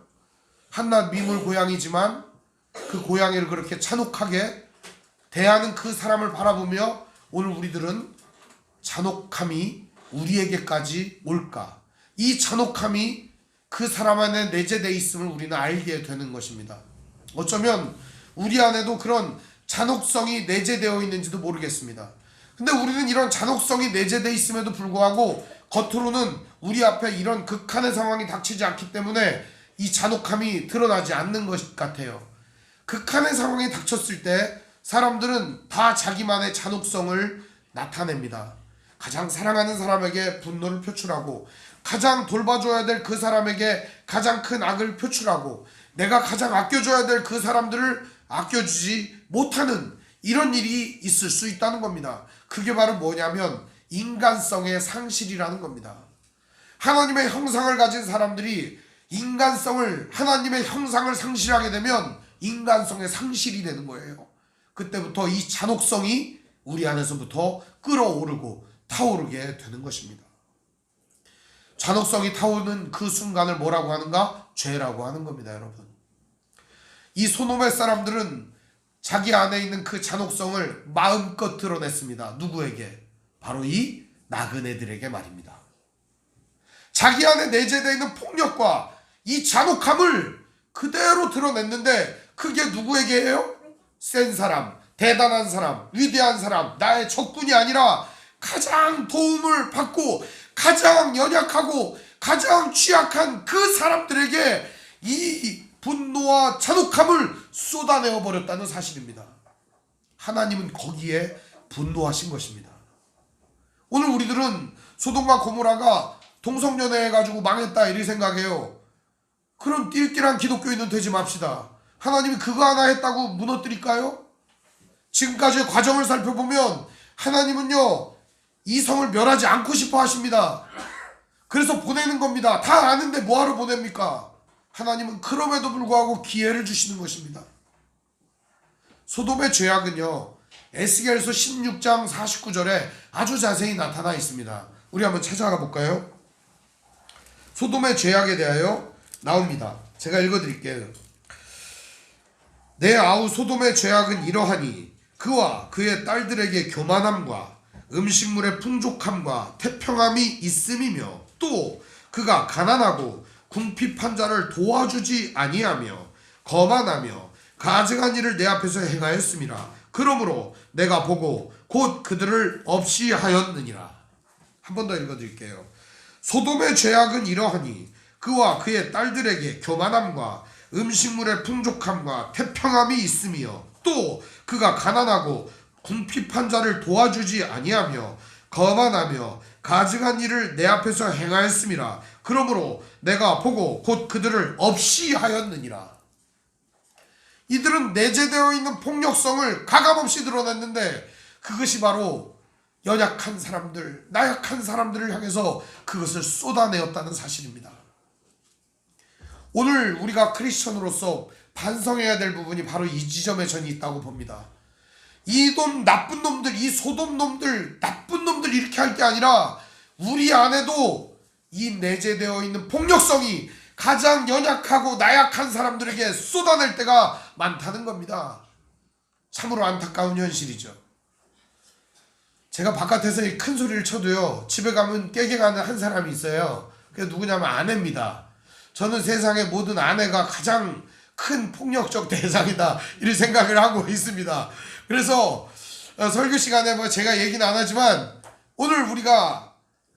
한낱 미물 고양이지만 그 고양이를 그렇게 잔혹하게 대하는 그 사람을 바라보며 오늘 우리들은 잔혹함이 우리에게까지 올까? 이 잔혹함이 그 사람 안에 내재되어 있음을 우리는 알게 되는 것입니다. 어쩌면 우리 안에도 그런 잔혹성이 내재되어 있는지도 모르겠습니다. 근데 우리는 이런 잔혹성이 내재되어 있음에도 불구하고 겉으로는 우리 앞에 이런 극한의 상황이 닥치지 않기 때문에 이 잔혹함이 드러나지 않는 것 같아요. 극한의 상황이 닥쳤을 때 사람들은 다 자기만의 잔혹성을 나타냅니다. 가장 사랑하는 사람에게 분노를 표출하고, 가장 돌봐줘야 될 그 사람에게 가장 큰 악을 표출하고, 내가 가장 아껴줘야 될 그 사람들을 아껴주지 못하는 이런 일이 있을 수 있다는 겁니다. 그게 바로 뭐냐면 인간성의 상실이라는 겁니다. 하나님의 형상을 가진 사람들이 인간성을, 하나님의 형상을 상실하게 되면 인간성의 상실이 되는 거예요. 그때부터 이 잔혹성이 우리 안에서부터 끌어오르고 타오르게 되는 것입니다. 잔혹성이 타오르는 그 순간을 뭐라고 하는가? 죄라고 하는 겁니다, 여러분. 이 소돔의 사람들은 자기 안에 있는 그 잔혹성을 마음껏 드러냈습니다. 누구에게? 바로 이 나그네들에게 말입니다. 자기 안에 내재되어 있는 폭력과 이 잔혹함을 그대로 드러냈는데 그게 누구에게 해요? 센 사람, 대단한 사람, 위대한 사람, 나의 적군이 아니라 가장 도움을 받고 가장 연약하고 가장 취약한 그 사람들에게 이 분노와 잔혹함을 쏟아내어 버렸다는 사실입니다. 하나님은 거기에 분노하신 것입니다. 오늘 우리들은 소돔과 고모라가 동성연애해가지고 망했다 이렇게 생각해요. 그런 띨띨한 기독교인은 되지 맙시다. 하나님이 그거 하나 했다고 무너뜨릴까요? 지금까지의 과정을 살펴보면 하나님은요, 이성을 멸하지 않고 싶어 하십니다. 그래서 보내는 겁니다. 다 아는데 뭐하러 보냅니까? 하나님은 그럼에도 불구하고 기회를 주시는 것입니다. 소돔의 죄악은요, 에스겔서 16장 49절에 아주 자세히 나타나 있습니다. 우리 한번 찾아가 볼까요? 소돔의 죄악에 대하여 나옵니다. 제가 읽어드릴게요. 내 아우 소돔의 죄악은 이러하니 그와 그의 딸들에게 교만함과 음식물의 풍족함과 태평함이 있음이며, 또 그가 가난하고 궁핍한 자를 도와주지 아니하며 거만하며 가증한 일을 내 앞에서 행하였음이라. 그러므로 내가 보고 곧 그들을 없이 하였느니라. 한 번 더 읽어드릴게요. 소돔의 죄악은 이러하니 그와 그의 딸들에게 교만함과 음식물의 풍족함과 태평함이 있으며, 또 그가 가난하고 궁핍한 자를 도와주지 아니하며 거만하며 가증한 일을 내 앞에서 행하였음이라. 그러므로 내가 보고 곧 그들을 없이 하였느니라. 이들은 내재되어 있는 폭력성을 가감없이 드러냈는데 그것이 바로 연약한 사람들, 나약한 사람들을 향해서 그것을 쏟아내었다는 사실입니다. 오늘 우리가 크리스천으로서 반성해야 될 부분이 바로 이 지점에 저는 있다고 봅니다. 이 나쁜 놈들, 이 소돔 놈들, 나쁜 놈들 이렇게 할 게 아니라 우리 안에도 이 내재되어 있는 폭력성이 가장 연약하고 나약한 사람들에게 쏟아낼 때가 많다는 겁니다. 참으로 안타까운 현실이죠. 제가 바깥에서 이 큰 소리를 쳐도요, 집에 가면 깨게가는 한 사람이 있어요. 그게 누구냐면 아내입니다. 저는 세상의 모든 아내가 가장 큰 폭력적 대상이다, 이런 생각을 하고 있습니다. 그래서 설교 시간에 뭐 제가 얘기는 안 하지만, 오늘 우리가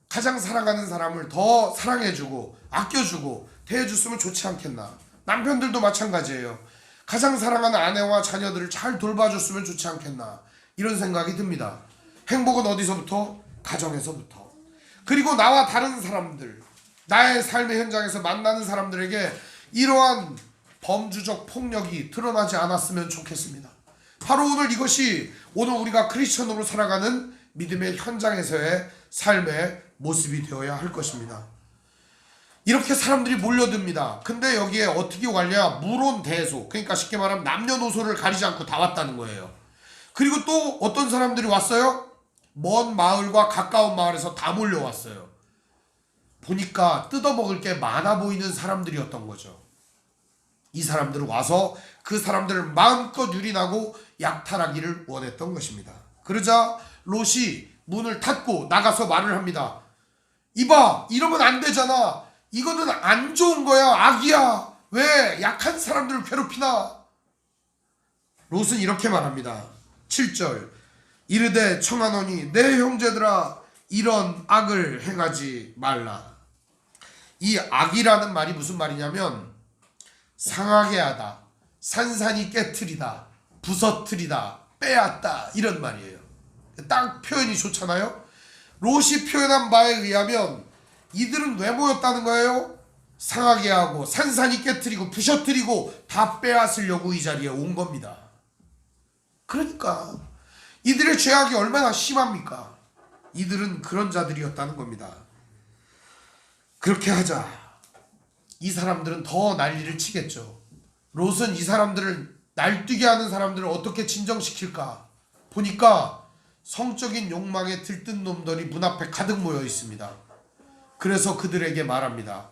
가장 사랑하는 사람을 더 사랑해주고 아껴주고 대해줬으면 좋지 않겠나. 남편들도 마찬가지예요. 가장 사랑하는 아내와 자녀들을 잘 돌봐줬으면 좋지 않겠나, 이런 생각이 듭니다. 행복은 어디서부터? 가정에서부터. 그리고 나와 다른 사람들, 나의 삶의 현장에서 만나는 사람들에게 이러한 범주적 폭력이 드러나지 않았으면 좋겠습니다. 바로 오늘 이것이 오늘 우리가 크리스천으로 살아가는 믿음의 현장에서의 삶의 모습이 되어야 할 것입니다. 이렇게 사람들이 몰려듭니다. 근데 여기에 어떻게 왔냐? 무론대소, 그러니까 쉽게 말하면 남녀노소를 가리지 않고 다 왔다는 거예요. 그리고 또 어떤 사람들이 왔어요? 먼 마을과 가까운 마을에서 다 몰려왔어요. 보니까 뜯어먹을 게 많아 보이는 사람들이었던 거죠. 이 사람들은 와서 그 사람들을 마음껏 유린하고 약탈하기를 원했던 것입니다. 그러자 롯이 문을 닫고 나가서 말을 합니다. 이봐, 이러면 안 되잖아. 이거는 안 좋은 거야. 악이야. 왜 약한 사람들을 괴롭히나? 롯은 이렇게 말합니다. 7절, 이르되 청하노니 내 형제들아, 이런 악을 행하지 말라. 이 악이라는 말이 무슨 말이냐면 상하게 하다, 산산이 깨트리다, 부서뜨리다, 빼앗다, 이런 말이에요. 딱 표현이 좋잖아요. 롯이 표현한 바에 의하면 이들은 왜 모였다는 거예요? 상하게 하고 산산이 깨트리고 부셔뜨리고 다 빼앗으려고 이 자리에 온 겁니다. 그러니까 이들의 죄악이 얼마나 심합니까? 이들은 그런 자들이었다는 겁니다. 그렇게 하자 이 사람들은 더 난리를 치겠죠. 롯은 이 사람들을 날뛰게 하는 사람들을 어떻게 진정시킬까 보니까 성적인 욕망에 들뜬 놈들이 문 앞에 가득 모여 있습니다. 그래서 그들에게 말합니다.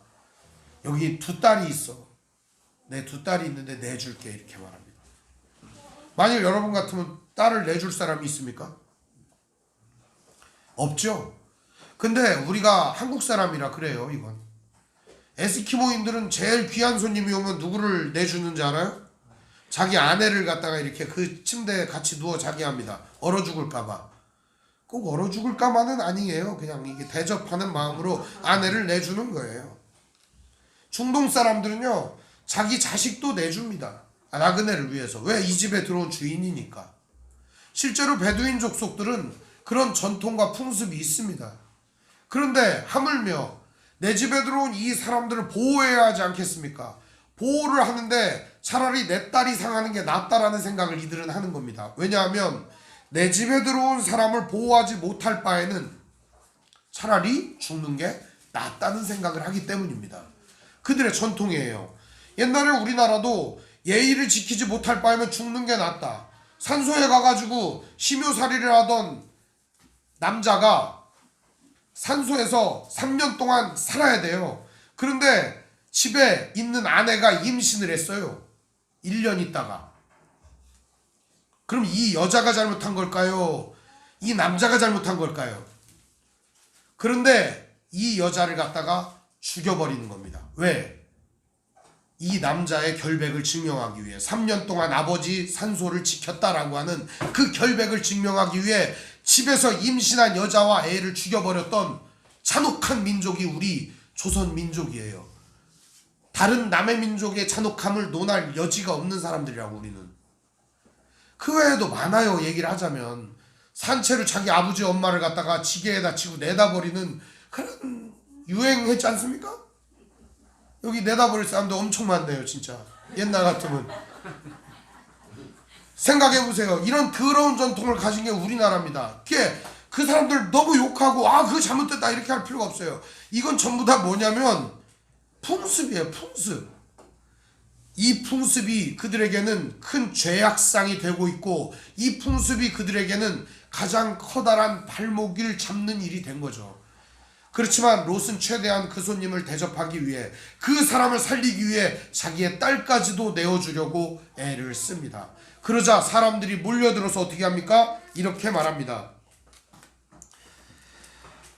여기 2딸이 있어. 내 2딸이 있는데 내줄게, 이렇게 말합니다. 만약 여러분 같으면 딸을 내줄 사람이 있습니까? 없죠. 근데 우리가 한국 사람이라 그래요. 이건 에스키모인들은 제일 귀한 손님이 오면 누구를 내주는지 알아요? 자기 아내를 갖다가 이렇게 그 침대에 같이 누워 자게 합니다. 얼어 죽을까봐. 꼭 얼어 죽을까만은 아니에요. 그냥 이게 대접하는 마음으로 아내를 내주는 거예요. 중동 사람들은요, 자기 자식도 내줍니다. 나그네를 위해서. 왜? 이 집에 들어온 주인이니까. 실제로 베두인 족속들은 그런 전통과 풍습이 있습니다. 그런데 하물며 내 집에 들어온 이 사람들을 보호해야 하지 않겠습니까? 보호를 하는데 차라리 내 딸이 상하는 게 낫다라는 생각을 이들은 하는 겁니다. 왜냐하면 내 집에 들어온 사람을 보호하지 못할 바에는 차라리 죽는 게 낫다는 생각을 하기 때문입니다. 그들의 전통이에요. 옛날에 우리나라도 예의를 지키지 못할 바에는 죽는 게 낫다. 산소에 가가지고 심효살이를 하던 남자가 산소에서 3년 동안 살아야 돼요. 그런데 집에 있는 아내가 임신을 했어요. 1년 있다가. 그럼 이 여자가 잘못한 걸까요? 이 남자가 잘못한 걸까요? 그런데 이 여자를 갖다가 죽여버리는 겁니다. 왜? 이 남자의 결백을 증명하기 위해 3년 동안 아버지 산소를 지켰다라고 하는 그 결백을 증명하기 위해 집에서 임신한 여자와 애를 죽여버렸던 잔혹한 민족이 우리 조선 민족이에요. 다른 남의 민족의 잔혹함을 논할 여지가 없는 사람들이라고 우리는. 그 외에도 많아요. 얘기를 하자면 산채로 자기 아버지 엄마를 갖다가 지게에다 치고 내다버리는 그런 유행했지 않습니까? 여기 내다버릴 사람도 엄청 많네요. 진짜 옛날 같으면. 생각해보세요. 이런 더러운 전통을 가진 게 우리나라입니다. 그 사람들 너무 욕하고 그거 잘못됐다 이렇게 할 필요가 없어요. 이건 전부 다 뭐냐면 풍습이에요. 풍습. 이 풍습이 그들에게는 큰 죄악상이 되고 있고 이 풍습이 그들에게는 가장 커다란 발목을 잡는 일이 된 거죠. 그렇지만 롯은 최대한 그 손님을 대접하기 위해 그 사람을 살리기 위해 자기의 딸까지도 내어주려고 애를 씁니다. 그러자 사람들이 몰려들어서 어떻게 합니까? 이렇게 말합니다.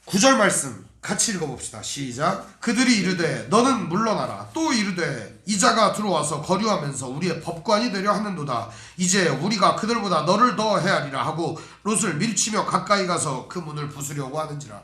9절 말씀 같이 읽어봅시다. 시작. 그들이 이르되 너는 물러나라. 또 이르되 이자가 들어와서 거류하면서 우리의 법관이 되려 하는도다. 이제 우리가 그들보다 너를 더 헤아리라 하고 롯을 밀치며 가까이 가서 그 문을 부수려고 하는지라.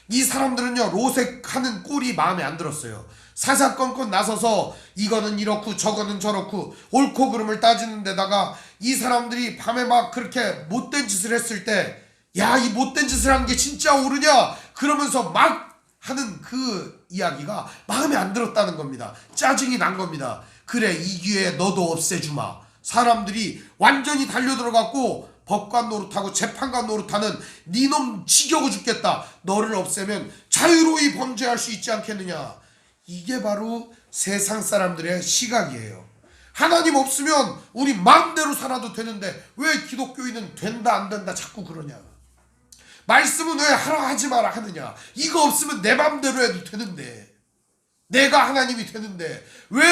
이 사람들은요, 롯의 하는 꼴이 마음에 안 들었어요. 사사건건 나서서 이거는 이렇고 저거는 저렇고 옳고 그름을 따지는 데다가 이 사람들이 밤에 막 그렇게 못된 짓을 했을 때, 야, 이 못된 짓을 하는 게 진짜 옳으냐 그러면서 막 하는 그 이야기가 마음에 안 들었다는 겁니다. 짜증이 난 겁니다. 그래, 이 기회에 너도 없애주마. 사람들이 완전히 달려들어갔고 법관 노릇하고 재판관 노릇하는 니놈 지겨워 죽겠다. 너를 없애면 자유로이 범죄할 수 있지 않겠느냐. 이게 바로 세상 사람들의 시각이에요. 하나님 없으면 우리 마음대로 살아도 되는데 왜 기독교인은 된다 안 된다 자꾸 그러냐. 말씀은 왜 하라 하지 마라 하느냐. 이거 없으면 내 맘대로 해도 되는데, 내가 하나님이 되는데 왜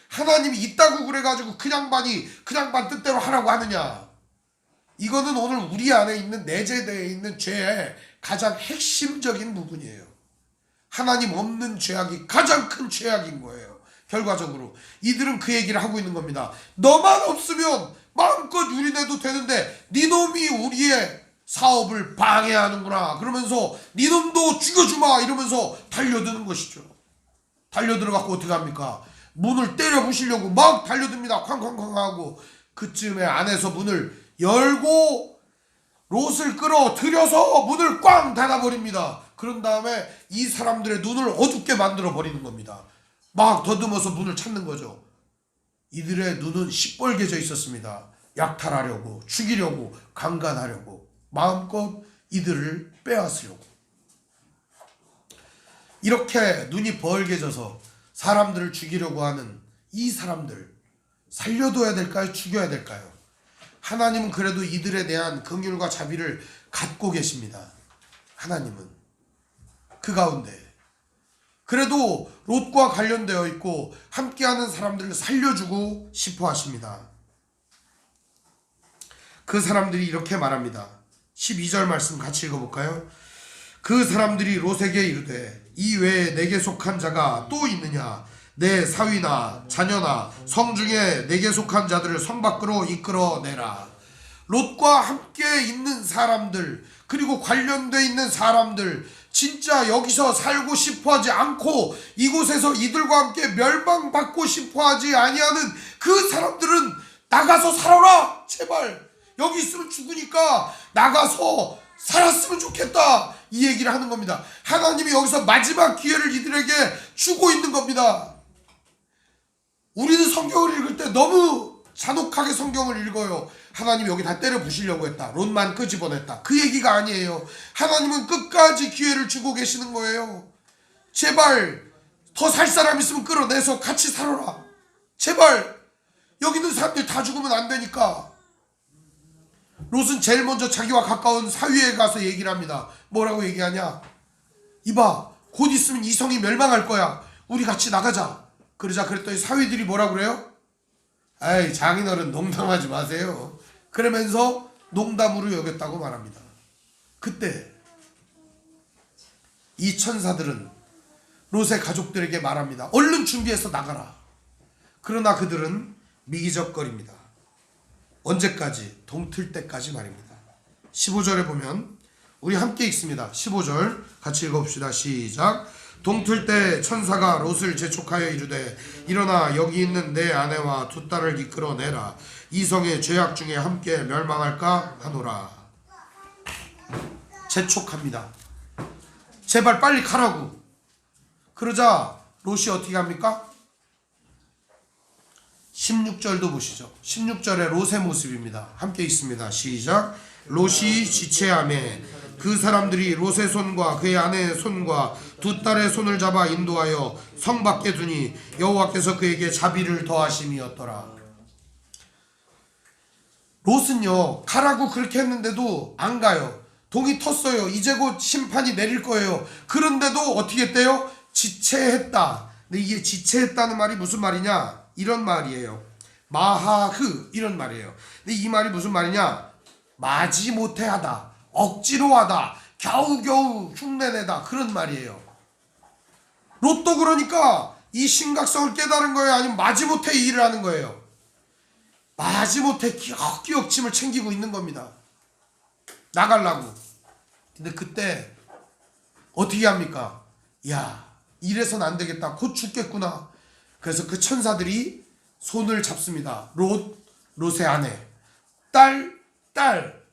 하나님이 있다고 그래가지고 그냥 반 뜻대로 하라고 하느냐. 이거는 오늘 우리 안에 있는 내재되어 있는 죄의 가장 핵심적인 부분이에요. 하나님 없는 죄악이 가장 큰 죄악인 거예요. 결과적으로 이들은 그 얘기를 하고 있는 겁니다. 너만 없으면 마음껏 유린해도 되는데 니놈이 우리의 사업을 방해하는구나 그러면서 니놈도 죽여주마 이러면서 달려드는 것이죠. 달려들어갖고 어떻게 합니까? 문을 때려 부시려고 막 달려듭니다. 쾅쾅쾅 하고 그쯤에 안에서 문을 열고 롯을 끌어들여서 문을 꽝 닫아버립니다. 그런 다음에 이 사람들의 눈을 어둡게 만들어 버리는 겁니다. 막 더듬어서 문을 찾는 거죠. 이들의 눈은 시뻘개져 있었습니다. 약탈하려고, 죽이려고, 강간하려고, 마음껏 이들을 빼앗으려고. 이렇게 눈이 벌게져서 사람들을 죽이려고 하는 이 사람들, 살려둬야 될까요? 죽여야 될까요? 하나님은 그래도 이들에 대한 긍휼과 자비를 갖고 계십니다. 하나님은 그 가운데 그래도 롯과 관련되어 있고 함께하는 사람들을 살려주고 싶어 하십니다. 그 사람들이 이렇게 말합니다. 12절 말씀 같이 읽어볼까요? 그 사람들이 롯에게 이르되 이 외에 내게 속한 자가 또 있느냐? 내 사위나 자녀나 성중에 내게 속한 자들을 성 밖으로 이끌어내라. 롯과 함께 있는 사람들, 그리고 관련되어 있는 사람들, 진짜 여기서 살고 싶어하지 않고 이곳에서 이들과 함께 멸망받고 싶어하지 아니하는 그 사람들은 나가서 살아라. 제발 여기 있으면 죽으니까 나가서 살았으면 좋겠다. 이 얘기를 하는 겁니다. 하나님이 여기서 마지막 기회를 이들에게 주고 있는 겁니다. 우리는 성경을 읽을 때 너무 잔혹하게 성경을 읽어요. 하나님 여기 다 때려 부시려고 했다. 롯만 끄집어냈다. 그 얘기가 아니에요. 하나님은 끝까지 기회를 주고 계시는 거예요. 제발 더 살 사람 있으면 끌어내서 같이 살아라. 제발 여기 있는 사람들 다 죽으면 안 되니까. 롯은 제일 먼저 자기와 가까운 사위에 가서 얘기를 합니다. 뭐라고 얘기하냐? 이봐, 곧 있으면 이 성이 멸망할 거야. 우리 같이 나가자. 그러자 그랬더니 사위들이 뭐라고 그래요? 아이, 장인어른 농담하지 마세요. 그러면서 농담으로 여겼다고 말합니다. 그때 이 천사들은 롯의 가족들에게 말합니다. 얼른 준비해서 나가라. 그러나 그들은 미기적거립니다. 언제까지? 동틀 때까지 말입니다. 15절에 보면 우리 함께 읽습니다. 15절 같이 읽어봅시다. 시작. 동틀 때 천사가 롯을 재촉하여 이르되 일어나 여기 있는 내 아내와 두 딸을 이끌어내라. 이 성의 죄악 중에 함께 멸망할까 하노라. 재촉합니다. 제발 빨리 가라고. 그러자 롯이 어떻게 합니까? 16절도 보시죠. 16절에 롯의 모습입니다. 함께 있습니다. 시작. 롯이 지체하매 그 사람들이 롯의 손과 그의 아내의 손과 두 딸의 손을 잡아 인도하여 성 밖에 두니 여호와께서 그에게 자비를 더하심이었더라. 롯은요, 가라고 그렇게 했는데도 안 가요. 동이 텄어요. 이제 곧 심판이 내릴 거예요. 그런데도 어떻게 했대요? 지체했다. 근데 이게 지체했다는 말이 무슨 말이냐? 이런 말이에요. 마하흐 이런 말이에요. 근데 이 말이 무슨 말이냐? 마지못해 하다, 억지로 하다, 겨우겨우 흉내내다, 그런 말이에요. 로또 그러니까 이 심각성을 깨달은 거예요? 아니면 마지못해 이 일을 하는 거예요? 마지못해 기억기억 짐을 챙기고 있는 겁니다. 나가려고. 근데 그때 어떻게 합니까? 야, 이래선 안 되겠다. 곧 죽겠구나. 그래서 그 천사들이 손을 잡습니다. 롯의 아내, 딸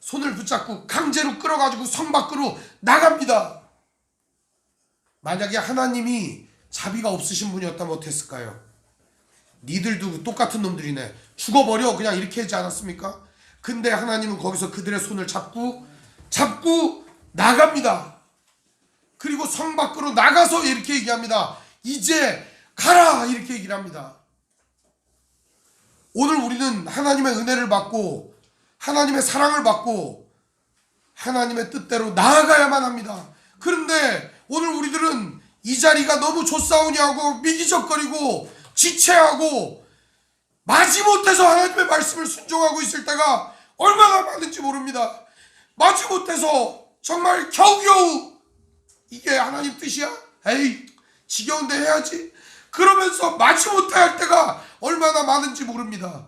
손을 붙잡고 강제로 끌어가지고 성 밖으로 나갑니다. 만약에 하나님이 자비가 없으신 분이었다면 어땠을까요? 니들도 똑같은 놈들이네, 죽어버려, 그냥 이렇게 하지 않았습니까? 근데 하나님은 거기서 그들의 손을 잡고 나갑니다. 그리고 성 밖으로 나가서 이렇게 얘기합니다. 이제 가라, 이렇게 얘기를 합니다. 오늘 우리는 하나님의 은혜를 받고 하나님의 사랑을 받고 하나님의 뜻대로 나아가야만 합니다. 그런데 오늘 우리들은 이 자리가 너무 좋사오냐고 미기적거리고 지체하고 마지못해서 하나님의 말씀을 순종하고 있을 때가 얼마나 많은지 모릅니다. 마지못해서 정말 겨우겨우 이게 하나님 뜻이야? 에이, 지겨운데 해야지. 그러면서 마지못해 할 때가 얼마나 많은지 모릅니다.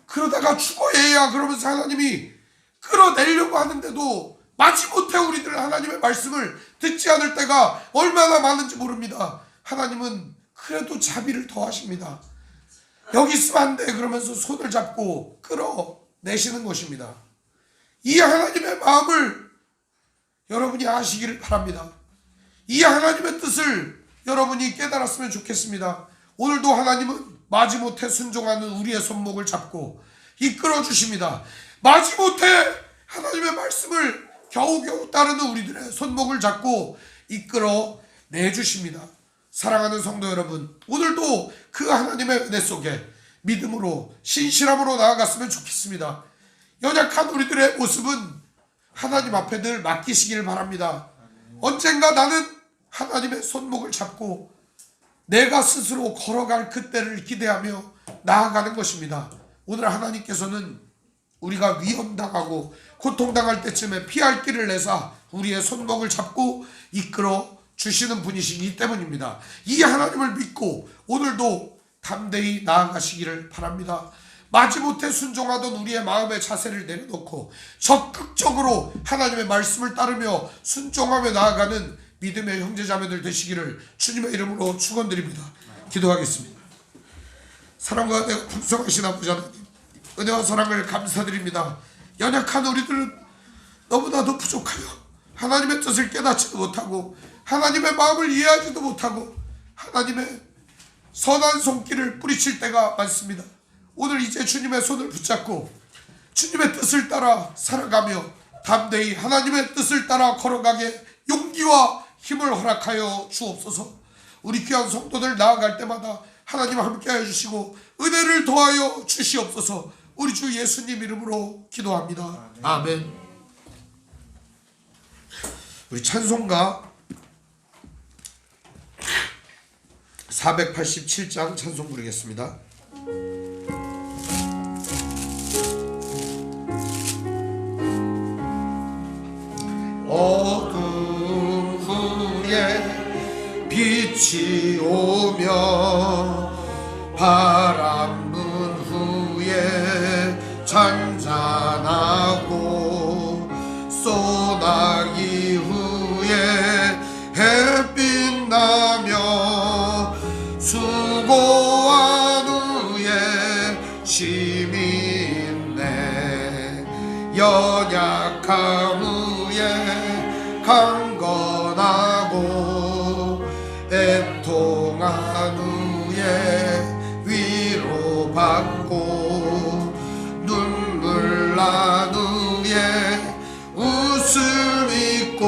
그러다가 죽어야 그러면서 하나님이 끌어내려고 하는데도 마지못해 우리들 하나님의 말씀을 듣지 않을 때가 얼마나 많은지 모릅니다. 하나님은 그래도 자비를 더하십니다. 여기 있으면 안 돼 그러면서 손을 잡고 끌어내시는 것입니다. 이 하나님의 마음을 여러분이 아시기를 바랍니다. 이 하나님의 뜻을 여러분이 깨달았으면 좋겠습니다. 오늘도 하나님은 마지못해 순종하는 우리의 손목을 잡고 이끌어 주십니다. 마지못해 하나님의 말씀을 겨우겨우 따르는 우리들의 손목을 잡고 이끌어 내주십니다. 사랑하는 성도 여러분, 오늘도 그 하나님의 은혜 속에 믿음으로 신실함으로 나아갔으면 좋겠습니다. 연약한 우리들의 모습은 하나님 앞에 늘 맡기시길 바랍니다. 언젠가 나는 하나님의 손목을 잡고 내가 스스로 걸어갈 그때를 기대하며 나아가는 것입니다. 오늘 하나님께서는 우리가 위험당하고 고통당할 때쯤에 피할 길을 내사 우리의 손목을 잡고 이끌어 주시는 분이시기 때문입니다. 이 하나님을 믿고 오늘도 담대히 나아가시기를 바랍니다. 마지못해 순종하던 우리의 마음의 자세를 내려놓고 적극적으로 하나님의 말씀을 따르며 순종하며 나아가는 믿음의 형제자매들 되시기를 주님의 이름으로 축원드립니다. 기도하겠습니다. 사랑과 은혜가 풍성하신 아버지 하나님, 은혜와 사랑을 감사드립니다. 연약한 우리들은 너무나도 부족하여 하나님의 뜻을 깨닫지도 못하고 하나님의 마음을 이해하지도 못하고 하나님의 선한 손길을 뿌리칠 때가 많습니다. 오늘 이제 주님의 손을 붙잡고 주님의 뜻을 따라 살아가며 담대히 하나님의 뜻을 따라 걸어가게 용기와 힘을 허락하여 주옵소서. 우리 귀한 성도들 나아갈 때마다 하나님 함께하여 주시고 은혜를 더하여 주시옵소서. 우리 주 예수님 이름으로 기도합니다. 아멘. 우리 찬송가 487장 찬송 부르겠습니다. 어둠 후에 빛이 오며 바람 분 후에 잔잔하고 소나기 후에 햇빛 나며 수고한 후에 쉼이 있네. 연약함 후에 강건하고 애통한 후에 위로받고 눈물 난 후에 웃음 있고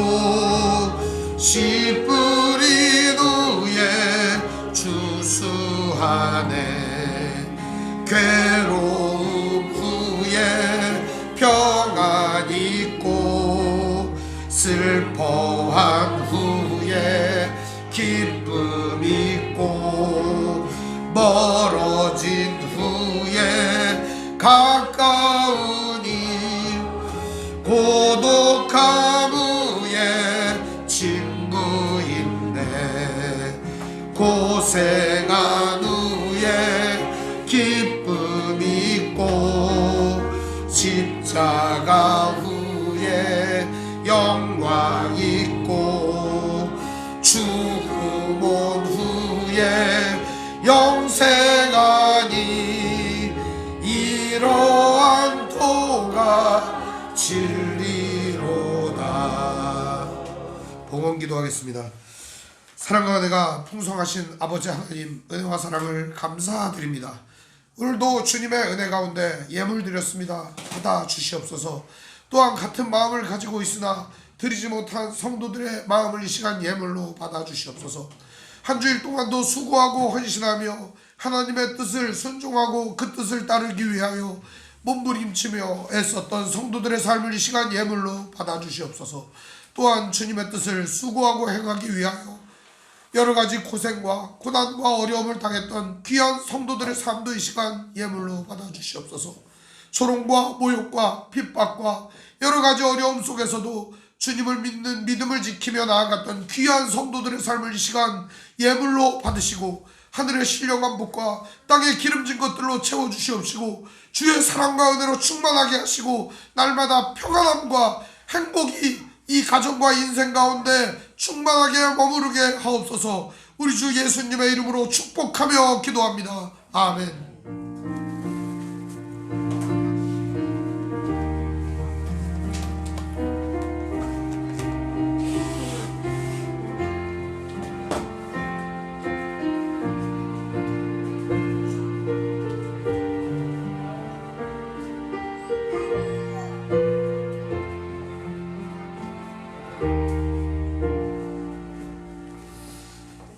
씨 뿌린 후에 추수하네. 괴로움 후에 평안 있고 슬퍼한 후에 기쁨 있고 멀어진 후에 가까우니 고독함 후에 친구 있네 고생한 후에 기쁨 있고 십자가 후에 영광 있고 죽음 온 후에 영생하니 이러한 도가 진리로다. 봉헌 기도하겠습니다. 사랑과 은혜가 풍성하신 아버지 하나님, 은혜와 사랑을 감사드립니다. 오늘도 주님의 은혜 가운데 예물 드렸습니다. 받아 주시옵소서. 또한 같은 마음을 가지고 있으나 드리지 못한 성도들의 마음을 이 시간 예물로 받아 주시옵소서. 한 주일 동안도 수고하고 헌신하며 하나님의 뜻을 순종하고 그 뜻을 따르기 위하여 몸부림치며 애썼던 성도들의 삶을 이 시간 예물로 받아 주시옵소서. 또한 주님의 뜻을 수고하고 행하기 위하여 여러가지 고생과 고난과 어려움을 당했던 귀한 성도들의 삶도 이 시간 예물로 받아 주시옵소서. 조롱과 모욕과 핍박과 여러가지 어려움 속에서도 주님을 믿는 믿음을 지키며 나아갔던 귀한 성도들의 삶을 이 시간 예물로 받으시고 하늘의 신령한 복과 땅의 기름진 것들로 채워주시옵시고 주의 사랑과 은혜로 충만하게 하시고 날마다 평안함과 행복이 이 가정과 인생 가운데 충만하게 머무르게 하옵소서. 우리 주 예수님의 이름으로 축복하며 기도합니다. 아멘.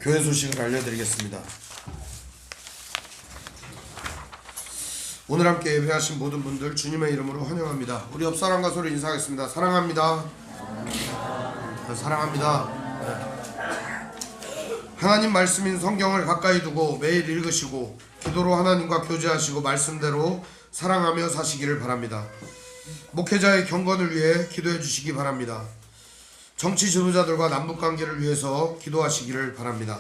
교회 소식을 알려드리겠습니다. 오늘 함께 예배하신 모든 분들 주님의 이름으로 환영합니다. 우리 옆 사람과 서로 인사하겠습니다. 사랑합니다. 사랑합니다. 하나님 말씀인 성경을 가까이 두고 매일 읽으시고 기도로 하나님과 교제하시고 말씀대로 사랑하며 사시기를 바랍니다. 목회자의 경건을 위해 기도해 주시기 바랍니다. 정치 지도자들과 남북관계를 위해서 기도하시기를 바랍니다.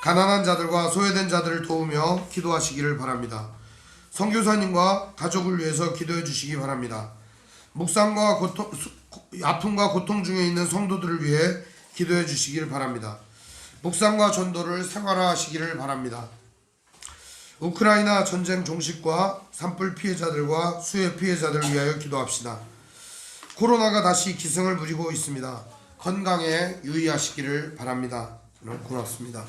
가난한 자들과 소외된 자들을 도우며 기도하시기를 바랍니다. 선교사님과 가족을 위해서 기도해 주시기 바랍니다. 묵상과 아픔과 고통 중에 있는 성도들을 위해 기도해 주시기를 바랍니다. 묵상과 전도를 생활화하시기를 바랍니다. 우크라이나 전쟁 종식과 산불 피해자들과 수해 피해자들을 위하여 기도합시다. 코로나가 다시 기승을 부리고 있습니다. 건강에 유의하시기를 바랍니다. 저는 고맙습니다.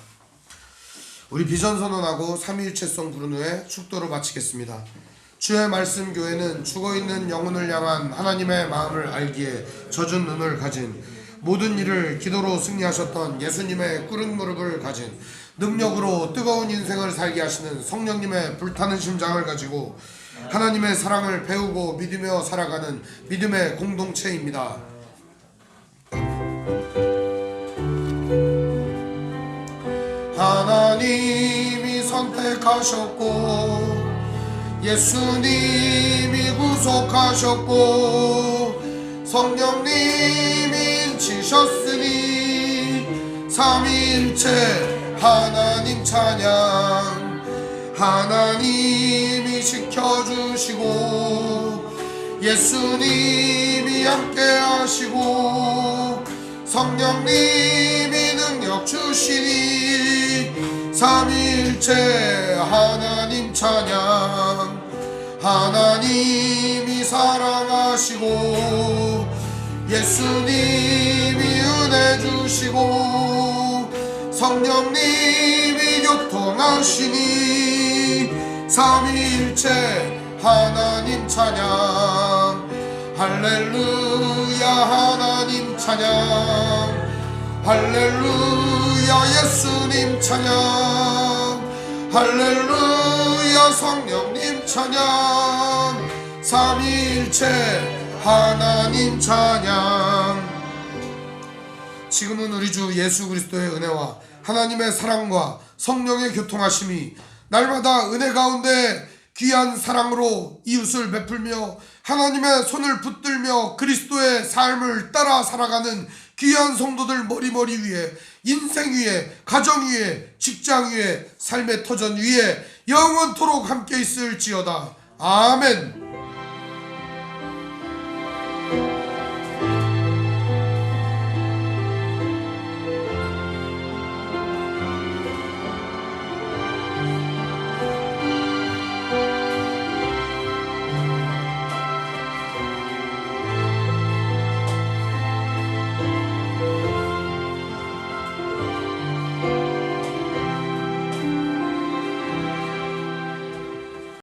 우리 비전 선언하고 삼위일체성 부른 후에 축도로 마치겠습니다. 주의 말씀 교회는 죽어있는 영혼을 향한 하나님의 마음을 알기에 젖은 눈을 가진 모든 일을 기도로 승리하셨던 예수님의 꿇은 무릎을 가진 능력으로 뜨거운 인생을 살게 하시는 성령님의 불타는 심장을 가지고 하나님의 사랑을 배우고 믿으며 살아가는 믿음의 공동체입니다. 하나님이 선택하셨고 예수님이 구속하셨고 성령님이 인치셨으니 삼위일체 하나님 찬양. 하나님이 지켜주시고 예수님이 함께 하시고 성령님이 능력 주시니 삼위일체 하나님 찬양. 하나님이 사랑하시고 예수님이 은혜 주시고 성령님이 교통하시니 삼위일체 하나님 찬양. 할렐루야 하나님 찬양. 할렐루야 예수님 찬양. 할렐루야 성령님 찬양. 삼위일체 하나님 찬양. 지금은 우리 주 예수 그리스도의 은혜와 하나님의 사랑과 성령의 교통하심이 날마다 은혜 가운데 귀한 사랑으로 이웃을 베풀며 하나님의 손을 붙들며 그리스도의 삶을 따라 살아가는 귀한 성도들 머리머리 위에, 인생 위에, 가정 위에, 직장 위에, 삶의 터전 위에 영원토록 함께 있을지어다. 아멘.